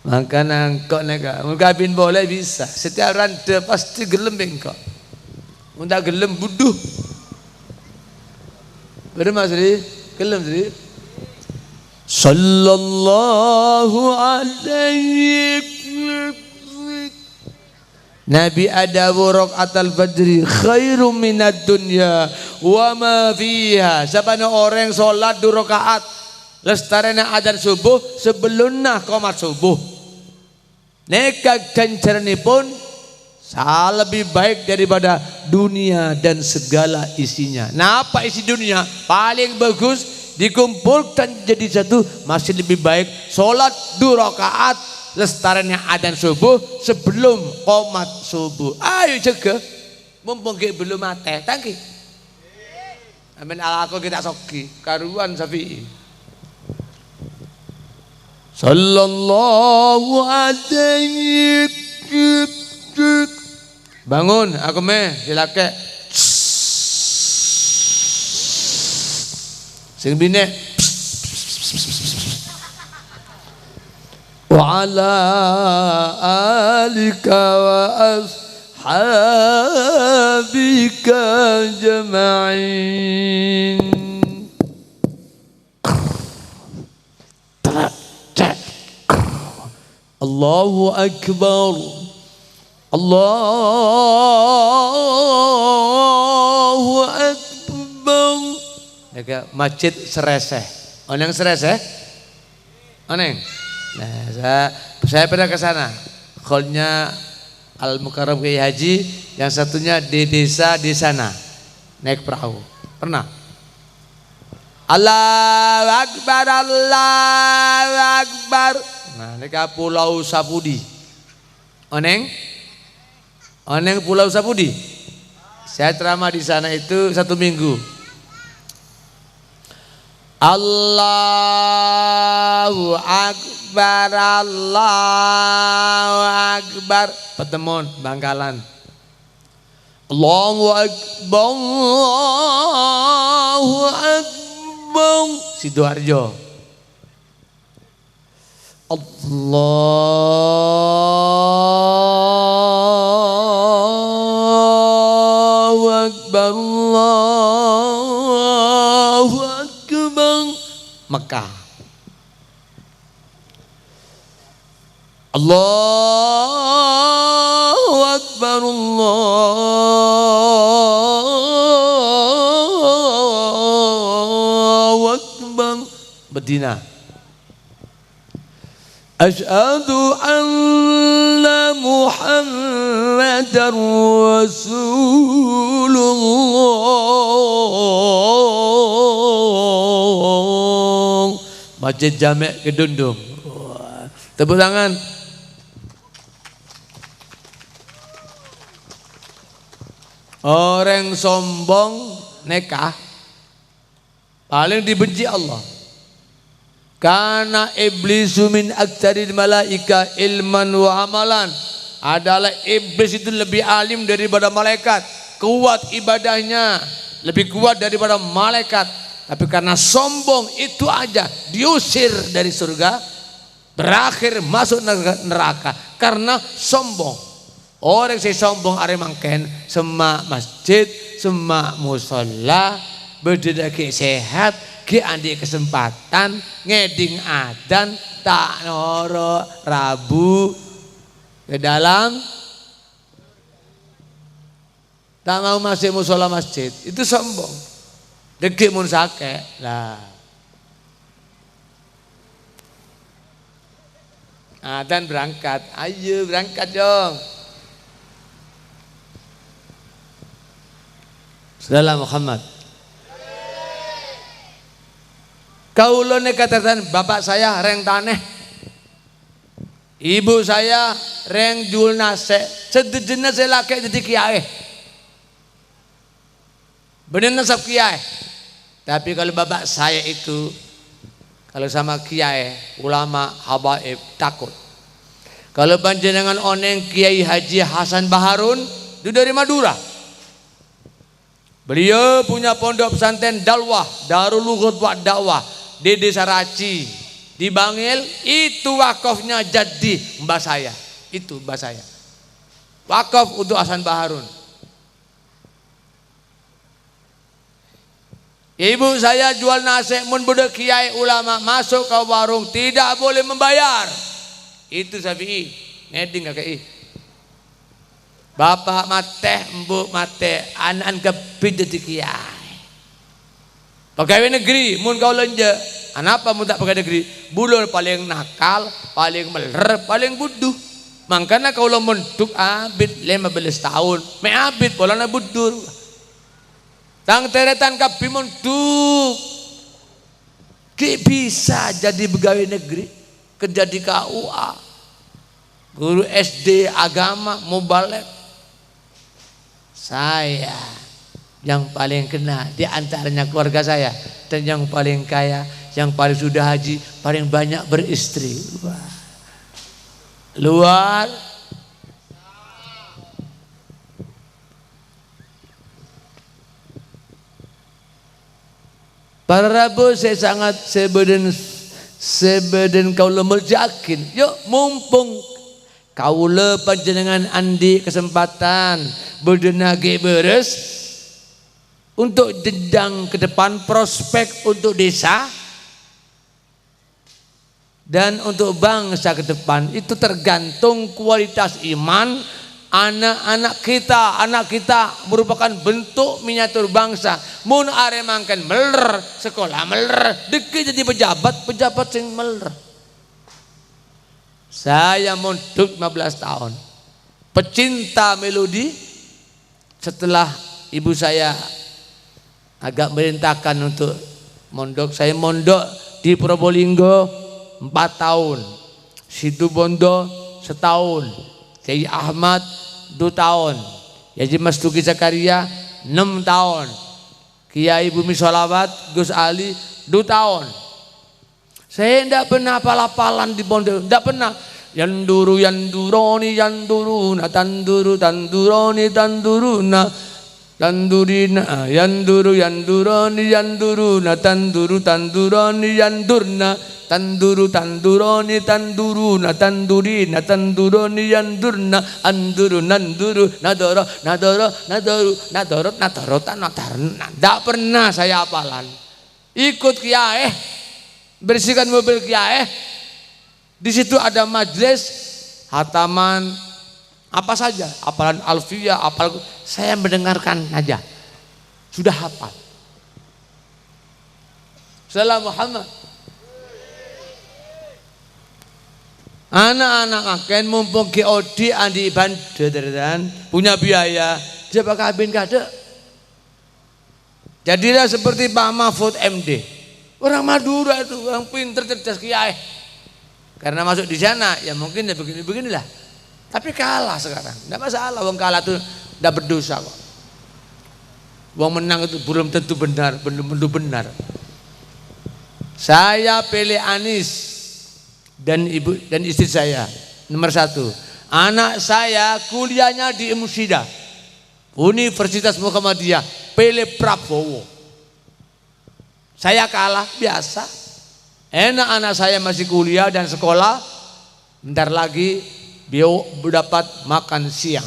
[SPEAKER 1] Maka nangkok nega, mengkabin boleh bisa. Setiap randa pasti gelem bengkok. Mudah gelem buduh. Benar Mas Ri? Gelem Ri? Sallallahu alaihi Nabi ada raqatul fajri khairum minad dunya wa ma fiha. Sabana orang yang salat 2 rakaat lestarana adzan subuh sebelumna qomat subuh. Nekak ganjaranipun lebih baik daripada dunia dan segala isinya. Nah, apa isi dunia? Paling bagus dikumpulkan jadi satu, masih lebih baik sholat 2 rakaat lestarannya adzan subuh sebelum qomat subuh. Ayo jaga, mumpung kita belum mati, tangki. Amin ala aku kita soki karuan Syafi'i. Sallallahu alaihi bangun aku meh silake sing bine wa ala alika wa ashabika jama'in. Allahu akbar. Allahu akbar. Jaga masjid Sereseh. Oneng Sereseh? Oneng. Nah, saya pernah ke sana. Kholnya Al Mukarram Kiai Haji, yang satunya di desa di sana. Naik perahu. Pernah? Allahu akbar, Allahu akbar. Nah, mereka Pulau Sapudi. Oneng? Oneng Pulau Sapudi. Saya ceramah di sana itu 1 minggu. Allahu akbar, Allahu akbar. Petemon Bangkalan. Allahu akbar, Allahu akbar. Sidoarjo. Allahu akbar, Allahu akbar. Mekah. Allahu akbar, Allahu akbar. Medina. Asyhadu anna Muhammadar Rasulullah. Masjid Jamek Kedundung. Tepuk tangan. Orang sombong nekah paling dibenci Allah. Karena iblisu min aktsaril malaika ilman wa amalan. Adalah iblis itu lebih alim daripada malaikat, kuat ibadahnya, lebih kuat daripada malaikat. Tapi karena sombong itu aja diusir dari surga, berakhir masuk neraka karena sombong. Orang yang sombong are mangken semak masjid, semak musola, berdedaki sehat, ki andi kesempatan ngeding adan tak noro Rabu ke dalam Tak mau masuk musola masjid, itu sombong. Degik mun sake. Lah. Dan berangkat. Ayo berangkat dong. Saudara Muhammad. Kaulone katatan bapak saya reng taneh. Ibu saya reng jual nase. Sedejena saya laki jadi kiai. Bener nasab kiai. Tapi kalau bapak saya itu, kalau sama kiai, ulama, habaib, takut. Kalau panjenengan oneng Kiai Haji Hasan Baharun, itu dari Madura. Beliau punya pondok pesantren Dalwah, Darul Lughut wa Dakwah di Desa Raci, di Bangil. Itu wakafnya jadi mbah saya. Itu mbah saya. Wakaf untuk Hasan Baharun. Ibu saya jual nasi, mun budak kiai ulama masuk ke warung tidak boleh membayar. Itu Syafi'i, ngeding kakek. Bapak mate, mbok mate, anak kepid jadi kiai. Pegawai negeri, mun kau lenje, kenapa mun tak pegawai negeri? Bulur paling nakal, paling meler, paling bodoh. Makanya kau lo menduk abid 15 tahun, me abid bolana budur. Tang teretan kapi menduk. Ki bisa jadi pegawai negeri, kerja di KUA, guru SD agama, mau balik. Saya yang paling kena di antaranya keluarga saya, dan yang paling kaya, yang paling sudah haji, paling banyak beristri. Wah. Luar. Para rabu saya sangat sebeden kaula merjakin. Yuk mumpung kaula panjenengan andi kesempatan berdenage beres untuk jenjang ke depan, prospek untuk desa dan untuk bangsa ke depan. Itu tergantung kualitas iman anak kita merupakan bentuk miniatur bangsa. Mun aremangkan meler, sekolah meler, deki jadi pejabat sing meler. Saya mondok 15 tahun, pecinta melodi. Setelah ibu saya agak merintahkan untuk mondok, saya mondok di Probolinggo 4 tahun, Situbondo setahun, Kiai Ahmad 2 tahun, Yaji Mastuki Zakaria 6 tahun, Kiai Bumi Sholawat Gus Ali 2 tahun. Saya tidak pernah hafal-hafalan di pondok, tidak pernah. Yanduru yanduroni yanduruna tanduru tanduroni tanduruna tandurina yanduru yanduroni yanduruna tanduru tanduroni yandurna tanduru tanduroni tanduruna tandurina tanduroni yandurna anduru nanduru nadoro nadoro nadoru nadoro nadorota nadarna. Tidak pernah saya hafalan. Ikut kiai, bersihkan mobil kiai. Di situ ada majelis hataman apa saja, hafalan alfiyah, hafal, saya mendengarkan aja. Sudah hafal. Salam Muhammad. Anak-anak akan mumpung KOD andi banderan punya biaya, siapa kabin kade. Jadilah seperti Pak Mahfud MD. Orang Madura itu, orang pinter cerdas kiai. Karena masuk di sana ya mungkin ya beginilah. Tapi kalah sekarang. Tidak masalah, wong kalah itu tidak berdosa kok. Wong menang itu belum tentu benar, belum tentu benar. Saya pilih Anies dan ibu dan istri saya nomor 1. Anak saya kuliahnya di Musida, Universitas Muhammadiyah, pilih Prabowo. Saya kalah biasa. Enak anak saya masih kuliah dan sekolah, bentar lagi dia dapat makan siang.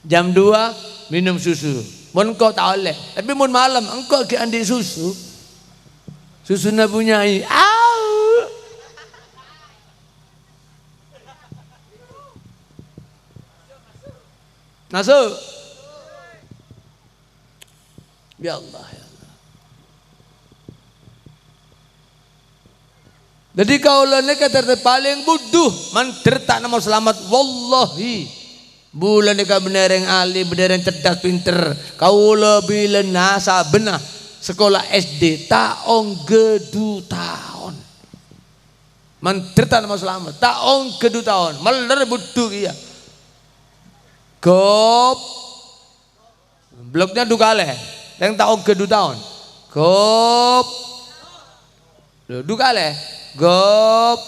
[SPEAKER 1] Jam 2 minum susu. Mun kau tak boleh, tapi mun malam engkau ke andi susu. Susu na punyai. Masuk. Ya Allah, ya Allah. Jadi kaulane kata paling buduh menderita nama selamat wallahi. Bulan eka benereng alim, benereng cerdas pinter. Kaula bila nasa benah sekolah SD taong gedu tahun. Menderita nama selamat taong gedu tahun. Meler buduh iya. Gop bloknya dukale. Yang taong gedu tahun. Gop dukale. Gop.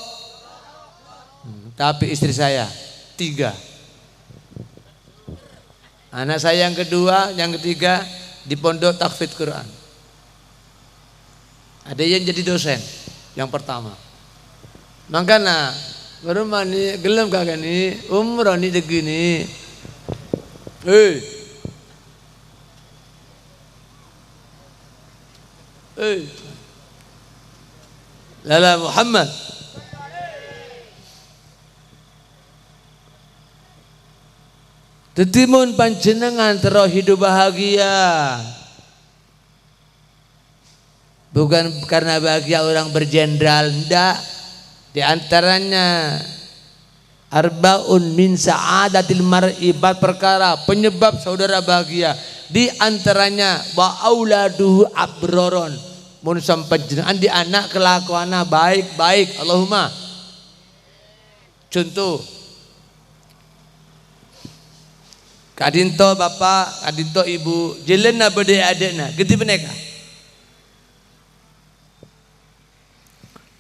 [SPEAKER 1] Tapi istri saya 3. Anak saya yang kedua, yang ketiga di pondok tahfidz Quran. Ada yang jadi dosen yang pertama. Makanya baru mani gelem kagak nih umroh nih begini. Lala Muhammad. Tetimun panjenengan terus hidup bahagia. Bukan karena bahagia orang berjenderal, ndak. Di antaranya arbaun min sa'adatil mar'i, 4 perkara penyebab saudara bahagia. Di antaranya wa auladuhu abroron. Mun sampai jenengan di anak kelakuanna baik-baik. Allahumma. Contoh kadinto bapak, kadinto ibu, jelena bede adena, gede beneka.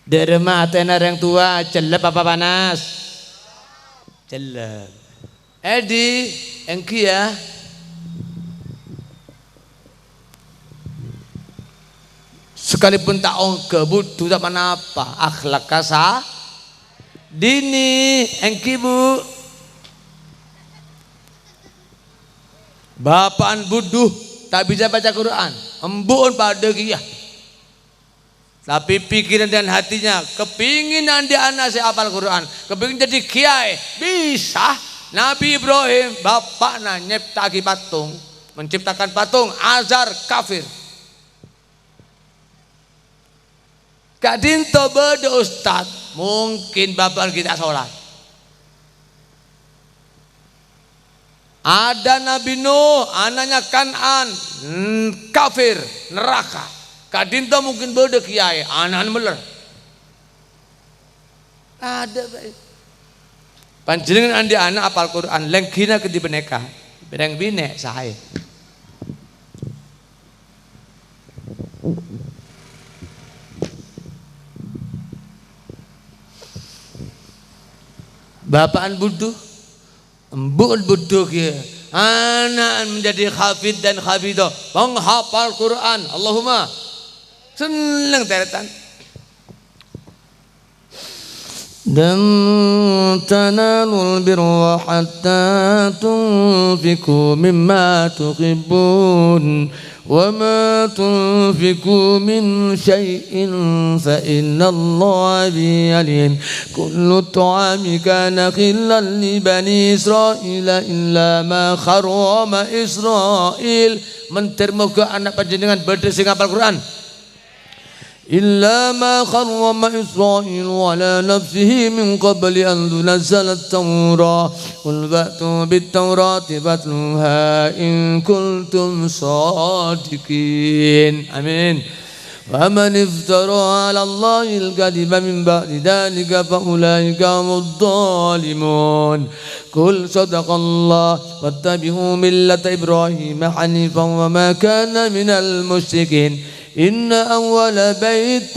[SPEAKER 1] Derma atena yang tua, celep apa panas? Celep. Edi, engki ya. Sekalipun tak ongke butuh tak mana apa, akhlak kasa. Dini, engki bu. Bapaan buduh tak bisa baca Quran, embun pada giyah. Tapi pikiran dan hatinya kepinginan dia anak saya hafal Quran, kepingin jadi kiai. Bisa. Nabi Ibrahim bapaknya nyiptaki patung, menciptakan patung, azar kafir. Kak dinto beda ustad, mungkin bapak kita sholat. Ada Nabi Nuh, anaknya Kan'an, kafir, neraka. Kadinto mungkin beda kiai, anak meler. Ada baik. Panjenengan andi anak apal Quran, lengkina ke di beneka, bereng bine saya. Bapaan buduh. Embun buduh ya. Anak menjadi hafid dan hafidah, menghafal Quran. Allahumma senang teretan. Dan tanalul birra hatta tunfiqu mimma tuhibbun wa ma tunfiqu min syai'in fa innallaha bihi alim. Kullu ta'ami kana khillan li bani Israila illa ma harrama Israil. Mentermoga anak panjenengan badhe sing hafal Quran. إلا ما حرم إسرائيل على نفسه من قبل أن تنزل التوراة قل فأتوا بالتوراة فاتلوها إن كنتم صادقين آمين. ومن افترى على الله الكذب من بعد ذلك فأولئك هم الظالمون. قل صدق الله واتبعوا ملة إبراهيم حنيفا وما كان من المشركين. إن أول بيت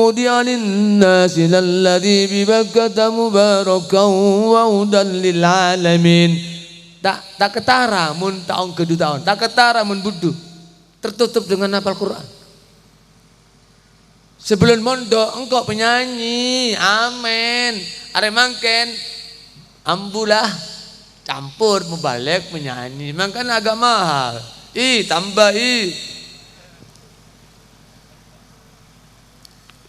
[SPEAKER 1] وضع للناس للذي ببكة مباركا وهدى للعالمين. Tak ketara mun tahun kedua tahun, tak ketara mun budu tertutup dengan hafal Quran. Sebelum mondok engkau penyanyi, amin. Are mangken ambulah campur mubalik menyanyi, makanya agak mahal. Tambah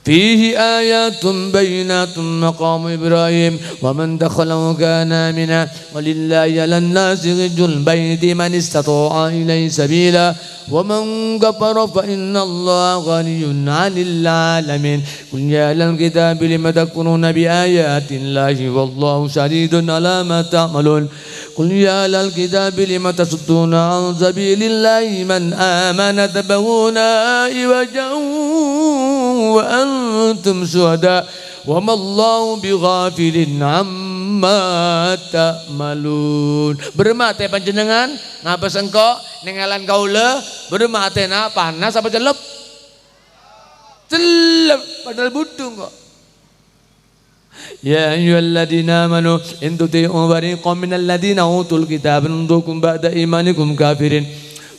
[SPEAKER 1] فيه آيات بينات مقام إبراهيم ومن دخله كان آمنا ولله على الناس حج البيت من استطاع إليه سبيلا ومن كفر فإن الله غني عن العالمين قل يا أهل الكتاب لم تكفرون بآيات الله والله شديد على ما تعملون قل يا أهل الكتاب لم تصدون عن سبيل الله من آمن تبغون عوجا وأنتم شهداء وما الله بغافل عما ta'malun. Bermate panjenengan ngapes engko nengalan kaula bermatena panas apa celep? Celep padahal butuh kok. Ya ayyuhalladzina amanu in tuti'u fariqan minal ladzina utul kitaba yandukum ba'da imanikum kafirin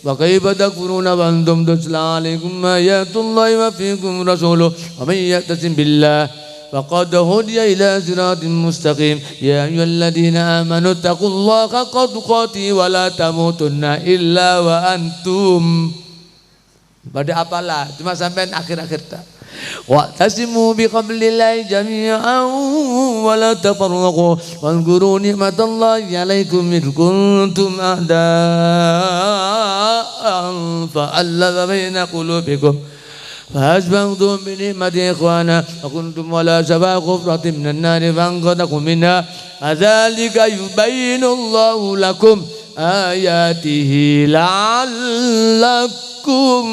[SPEAKER 1] wa kaifa takfuruna wa antum tutla 'alaikum ayatullahi wa fiikum rasuluhu wa may ya'tasim billah faqad hudiya ila siratin mustaqim ya ayyuhalladzina amanu taqullaha haqqa tuqatih wa la tamutunna illa wa antum. Pada apalah cuma sampai akhir-akhir tak wa'tasimu bihablillahi jami'an wa la tafarraqu wadhkuru ni'matallahi 'alaikum id kuntum a'da'an fa'alafa baina qulubikum فأسبغتم بنعمة إخوانا وكنتم على شفا حفرة من النار فأنقذكم منها كذلك يبين الله لكم آياته لعلكم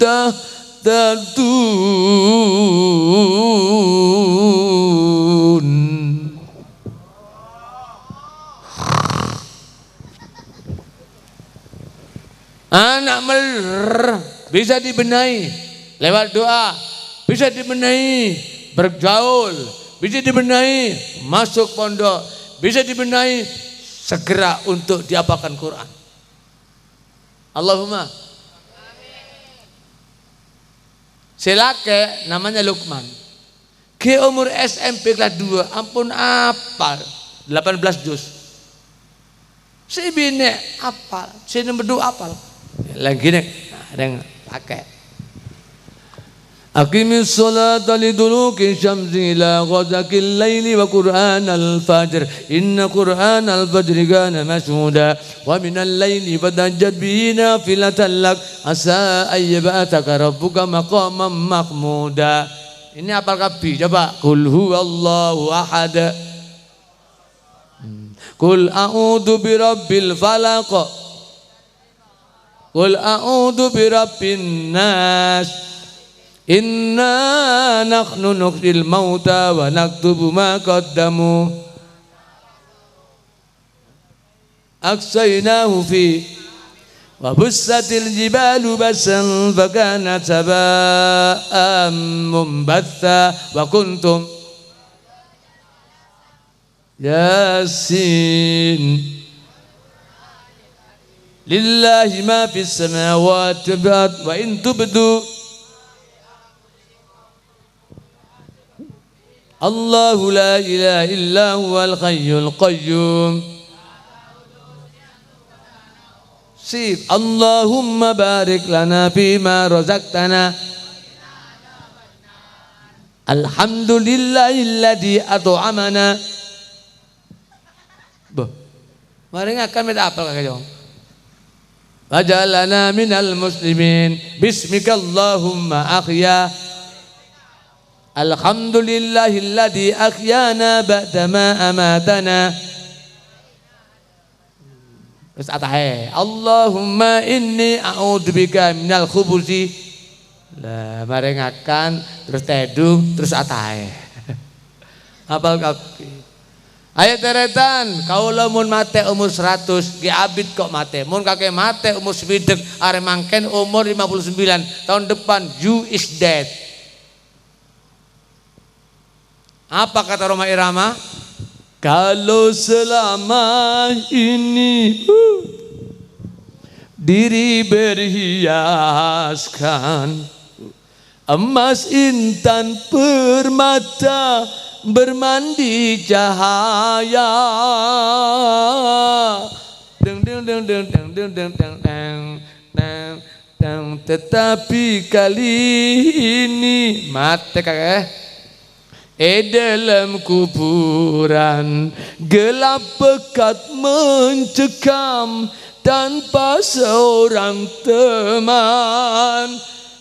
[SPEAKER 1] تهتدون. Anak bisa dibenahi lewat doa, bisa dibenahi bergaul, bisa dibenahi masuk pondok, bisa dibenahi segera untuk diapalkan Quran. Allahumma. Selake namanya Lukman. Ke umur SMP kelas 2, ampun apal 18 juz. Si bine apal, si nomor 2 apal. Lagi nih, ada yang pakai. Aqimis salata liduluki syamsi ila ghazakil laili wa qur'anal fajr inna qur'anal fajri kana mashhuda wa minal laili fatahajjad bihi nafilatan lak asa ayyab'ataka rabbuka maqaman mahmuda. Ini apal kabeh coba. Qul huwallahu ahad. Qul a'udzu birabbil falaq. Qul a'udzu birabbin nas. Inna nahnu nuhyil mauta wa naktubu ma qaddamu aksainahu fi wa bussatil jibalu basan fa kanat saba'an mumbatha wa kuntum Yasin lillahi ma fis samawati wa in tubdu Allahu la ilaha illa huwal hayyul qayyum. Sip. Allahumma barik lana fima razaqtana. Alhamdulillahilladzi at'amana. Boh. Mari ngakan minta apel kakek jong. Wajalana minal muslimin. Bismika Allahumma akhya. Alhamdulillahilladzi ahyana ba'dama amatana. Terus atahe Allahumma inni a'udzubika minal khubuthi. Lah mari ngakan terus teduh terus atahe. Hafal kabeh. Ayo teretan kaula mun mate umur 100 ki abid kok mate. Mun kakek mate umur 70 are mangken umur 59 tahun depan you is dead. Apa kata Roma Irama? Kalau selama ini diri berhiaskan emas intan permata bermandi cahaya deng deng deng deng deng deng deng deng deng Tetapi kali ini mati kakek. Dalam kuburan gelap pekat mencekam tanpa seorang teman.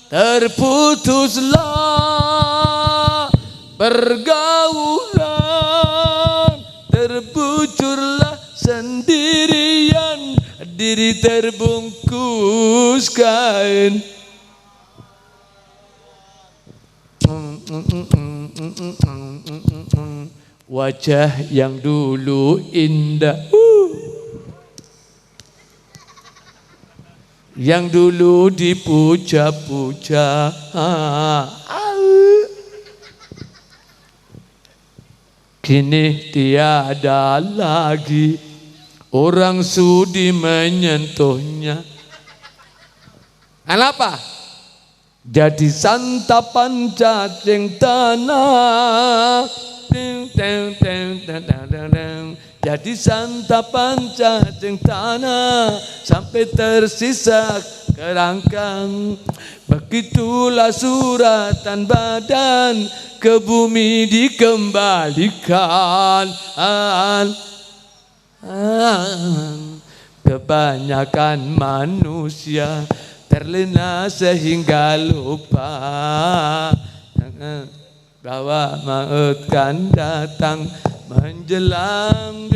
[SPEAKER 1] Terputuslah pergaulan, terbucurlah sendirian, diri terbungkus kain. Wajah yang dulu indah, yang dulu dipuja-puja, kini tiada lagi orang sudi menyentuhnya. Kenapa? Jadi santapan cacing tanah. Jadi santapan cacing tanah sampai tersisa kerangkang. Begitulah suratan badan ke bumi dikembalikan. Kebanyakan manusia terlena sehingga lupa bahwa maut kan datang menjelang.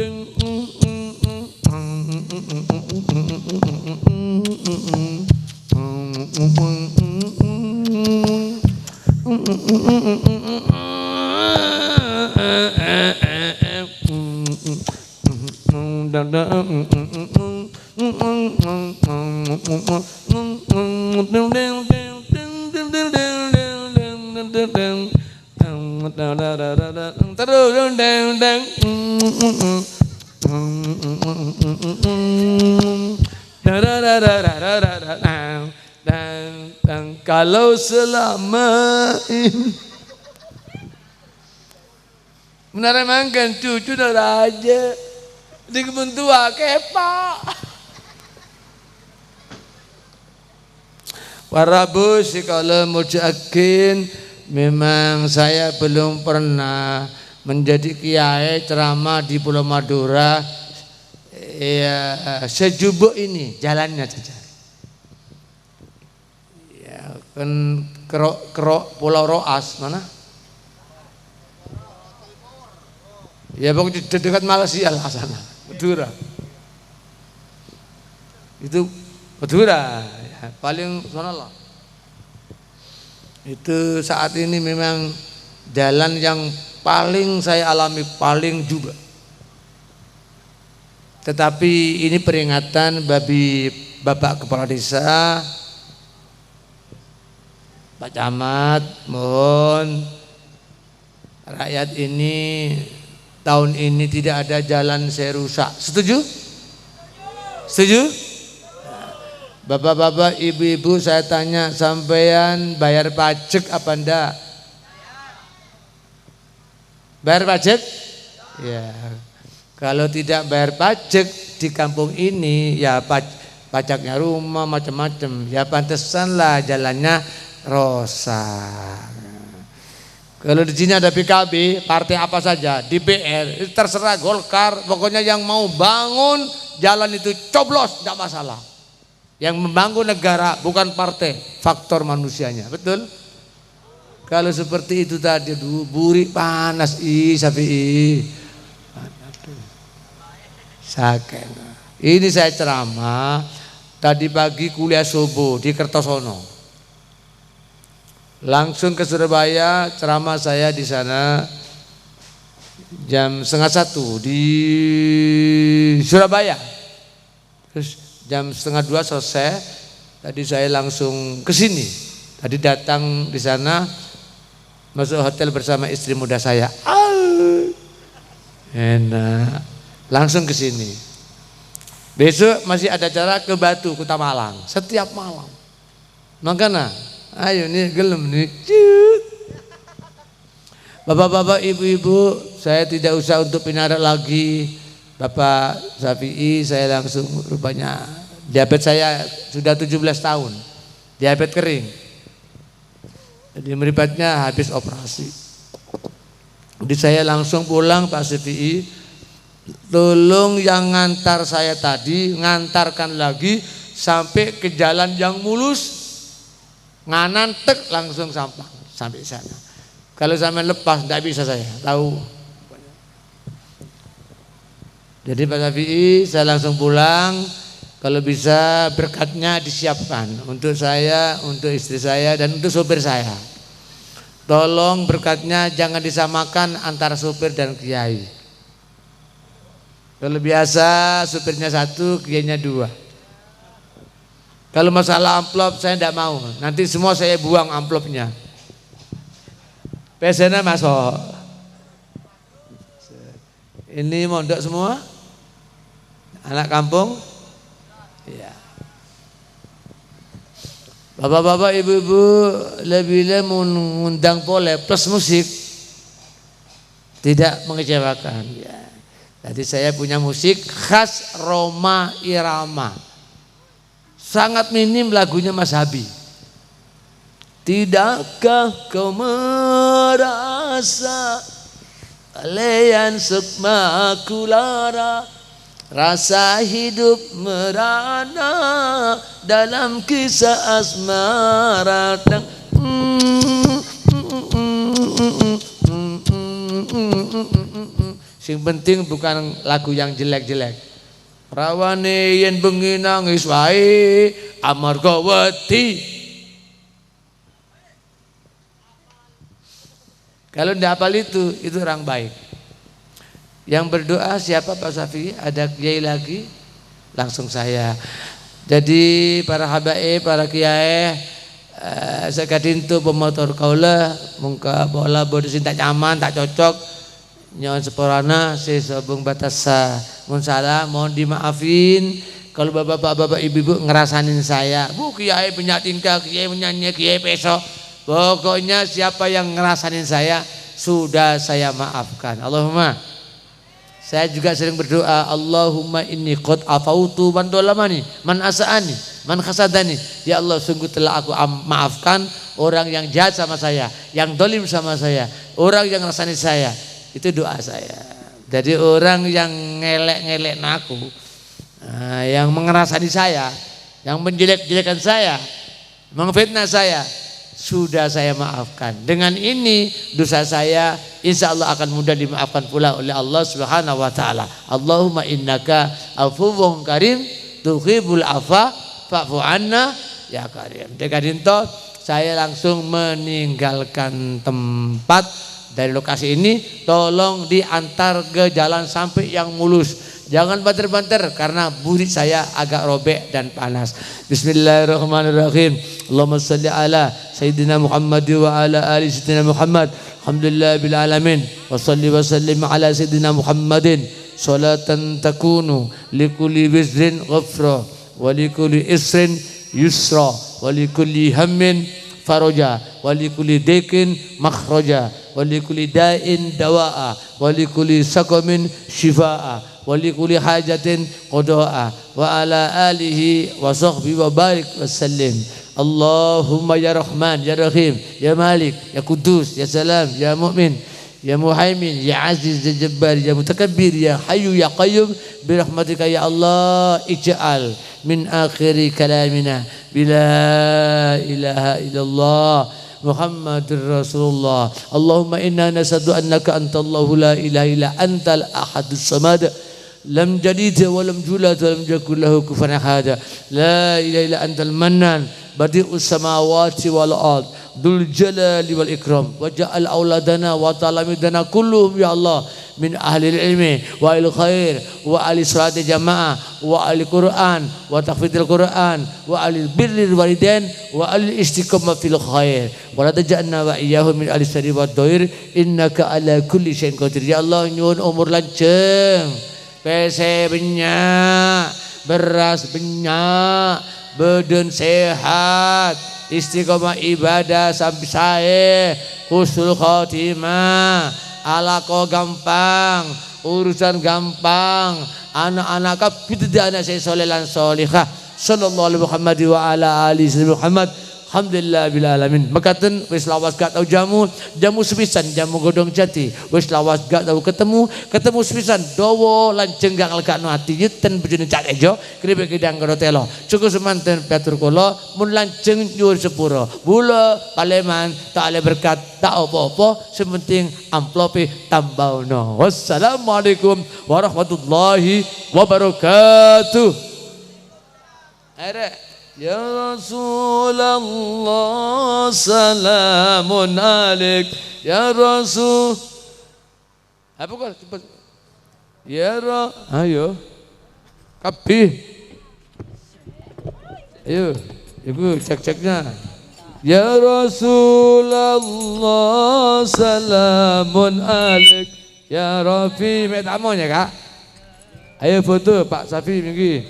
[SPEAKER 1] Kalau selama ini benar emang kan cucu raja di kebun tua kepa. Para bos kalau mau yakin, memang saya belum pernah menjadi kiai ceramah di Pulau Madura ya, sejubuk ini jalannya saja. Ya, kan kerok Pulau Roas mana? Ya pokoknya di dekat Malaysia lah sana, Madura. Itu Madura, ya, paling sana lah. Itu saat ini memang jalan yang paling saya alami paling juga. Tetapi ini peringatan bagi Bapak Kepala Desa, Pak Camat, mohon rakyat ini tahun ini tidak ada jalan saya rusak. Setuju? Setuju? Bapak-bapak, ibu-ibu, saya tanya, sampean bayar pajak apa enggak? Bayar pajak? Ya. Kalau tidak bayar pajak di kampung ini, ya pajaknya rumah macam-macam. Ya pantesan lah jalannya rusak. Kalau di sini ada PKB, partai apa saja, DPR, terserah Golkar, pokoknya yang mau bangun jalan itu coblos, tidak masalah. Yang membangun negara bukan partai, faktor manusianya, betul? Kalau seperti itu tadi, burik panas, Sapi. Sakit. Ini saya ceramah tadi pagi kuliah subuh di Kertosono. Langsung ke Surabaya, ceramah saya di sana jam 12:30 di Surabaya. Terus jam 1:30 selesai. Tadi saya langsung ke sini. Tadi datang di sana, masuk hotel bersama istri muda saya. Enak. Langsung ke sini. Besok masih ada acara ke Batu, Kota Malang. Setiap malam. Makanya ayo nih gelem nih. Bapak-bapak, ibu-ibu, saya tidak usah untuk pinarak lagi. Bapak Syafi'i, saya langsung rupanya diabetes saya sudah 17 tahun. diabetes kering. Jadi meribatnya habis operasi. Jadi saya langsung pulang Pak Syafi'i, tolong yang ngantar saya tadi ngantarkan lagi sampai ke jalan yang mulus, nganan tek langsung sampai sana. Kalau sampai lepas tidak bisa saya tahu. Jadi Pak Syafi'i saya langsung pulang. Kalau bisa berkatnya disiapkan untuk saya, untuk istri saya dan untuk sopir saya. Tolong berkatnya jangan disamakan antara sopir dan kiai. Kalau biasa sopirnya satu, kiainya dua. Kalau masalah amplop saya tidak mau. Nanti semua saya buang amplopnya. Pesennya masuk. Ini mondok semua? Anak kampung? Ya. Bapak-bapak, ibu-ibu lebih mengundang boleh plus musik. Tidak mengecewakan. Ya. Jadi saya punya musik khas Roma Irama. Sangat minim lagunya Mas Habi. Tidakkah kau merasa kalian sukmaku lara, rasa hidup merana dalam kisah asmara. Sing penting bukan lagu yang jelek-jelek. Rawane yen bengi nangis wae amarga wedi. Kalau tidak hafal itu orang baik. Yang berdoa siapa Pak Syafi'i? Ada kiai lagi? Langsung saya. Jadi para habaib, para kiai, sekadintu pemotor kaula, mungka bola bodoh tak nyaman, tak cocok. Nyawan seporana, saya sabung batasa. Mohon salah, mohon dimaafin. Kalau bapak-bapak, ibu-ibu ngerasanin saya, bu kiai punya tingkah, kiai menyanyi, kiai peso. Pokoknya siapa yang ngerasanin saya, sudah saya maafkan. Allahumma. Saya juga sering berdoa, Allahumma inni qad afautu man dolamani, man asa'ani, man khasadani. Ya Allah, sungguh telah aku maafkan orang yang jahat sama saya, yang dolim sama saya, orang yang ngerasanin saya. Itu doa saya. Jadi orang yang ngelek-ngelek aku, yang mengerasani saya, yang menjelek-jelekan saya, mengfitnah saya, sudah saya maafkan. Dengan ini dosa saya insya Allah akan mudah dimaafkan pula oleh Allah Subhanahu wa taala. Allahumma innaka afuwwun karim tuhibbul afwa fa'fu anna ya karim. Dekadinto saya langsung meninggalkan tempat dari lokasi ini. Tolong diantar ke jalan sampai yang mulus. Jangan banter-banter karena burit saya agak robek dan panas. Bismillahirrahmanirrahim. Allahumma salli ala Sayyidina Muhammad wa ala ali Sayyidina Muhammad. Alhamdulillah bil alamin. Wa salli wa sallim ala Sayyidina Muhammadin. Salatan takunu likulli wizrin ghafra wa likulli isrin yusra wa likulli hammin faraja wa likulli daikin makhraja wa likulli da'in dawa'a wa likulli saqamin shifaa'a wa likulli hajatin qada'a wa ala alihi wa sahbihi wa barik wa sallim. Allahumma ya Rahman ya Rahim ya Malik ya Kudus ya Salam ya Mu'min ya Muhaimin ya Aziz ya Jabbar ya Mutakabbir ya Hayyu ya Qayyum bi rahmatika ya Allah ij'al min akhiri kalamina bila ilaha illallah Muhammadur Rasulullah. Allahumma inna nasadu annaka antallahu la ilaha illa antal ahadus samad lam jalid wa lam julad wa lam yakul lahu kufuwan ahad. La ilaha illa antal mannan badi'us samawati wal ard dzul jalali wal ikram waj'al auladana wa talamidana kulluhum ya Allah min ahli ilmi wa ahli khair wa ahli salati jamaah wa ahli Quran wa tahfidzil Quran wa ahli birril walidain wa ahli istiqamah fil khair wa la taj'alna wa iyyahum min ahli sari wa dhair innaka ala kulli syai'in qadir. Ya Allah nyuwun umur lanceng, PC banyak, beras banyak, badan sehat, istiqomah ibadah sampai saya husnul khotimah, alaqo gampang, urusan gampang, anak-anak kapit anak saya soleh lan solihah. Sallallahu alaihi Muhammad wa ala ali Muhammad Alhamdulillah bil alamin. Makaten wis lawas gak tau jamu sepisan jamu godong jati. Wis lawas gak tau ketemu sepisan dawa lan jenggang legakno ati yeten bojone Cak Ejo kripik kidang karo telo. Cukup semanten piatur kula mun lanjeng nyuwun sepura. Mula paleman tak ale berkat tak apa-apa sementing amplope tambahno. Wassalamualaikum warahmatullahi wabarakatuh. Ya Rasulullah salamun alaik ya Rasul. Apa kau cepat? Ya ayo kabeh. Ayo ibu cek-ceknya. Ya Rasulullah salamun alaik ya Rafi. Metamonya kak. Ayo foto Pak Safi minggu.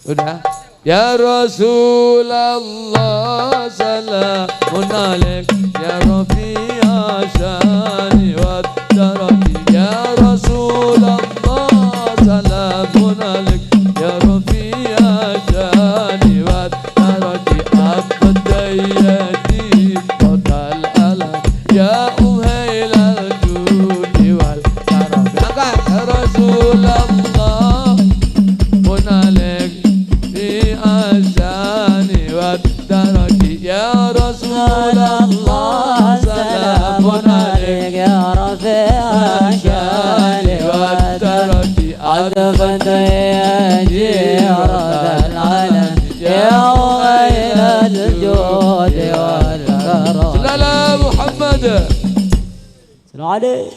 [SPEAKER 1] Udah. Ya Rasulullah salamun alaik ya Rafi'a syani wa darati ya Rasulullah salamun alaik ya Rafi'a syani wa darati abdaiyati total alam ya uhailal judi wal karam. Angkat ya Rasulullah ya Rasulullah salamun alaik ya Rafi'a syani wa darati adfanta ya jirat al-alam ya ghayra al-jud wal karam. Sallallahu Muhammad. Sallallahu alaihi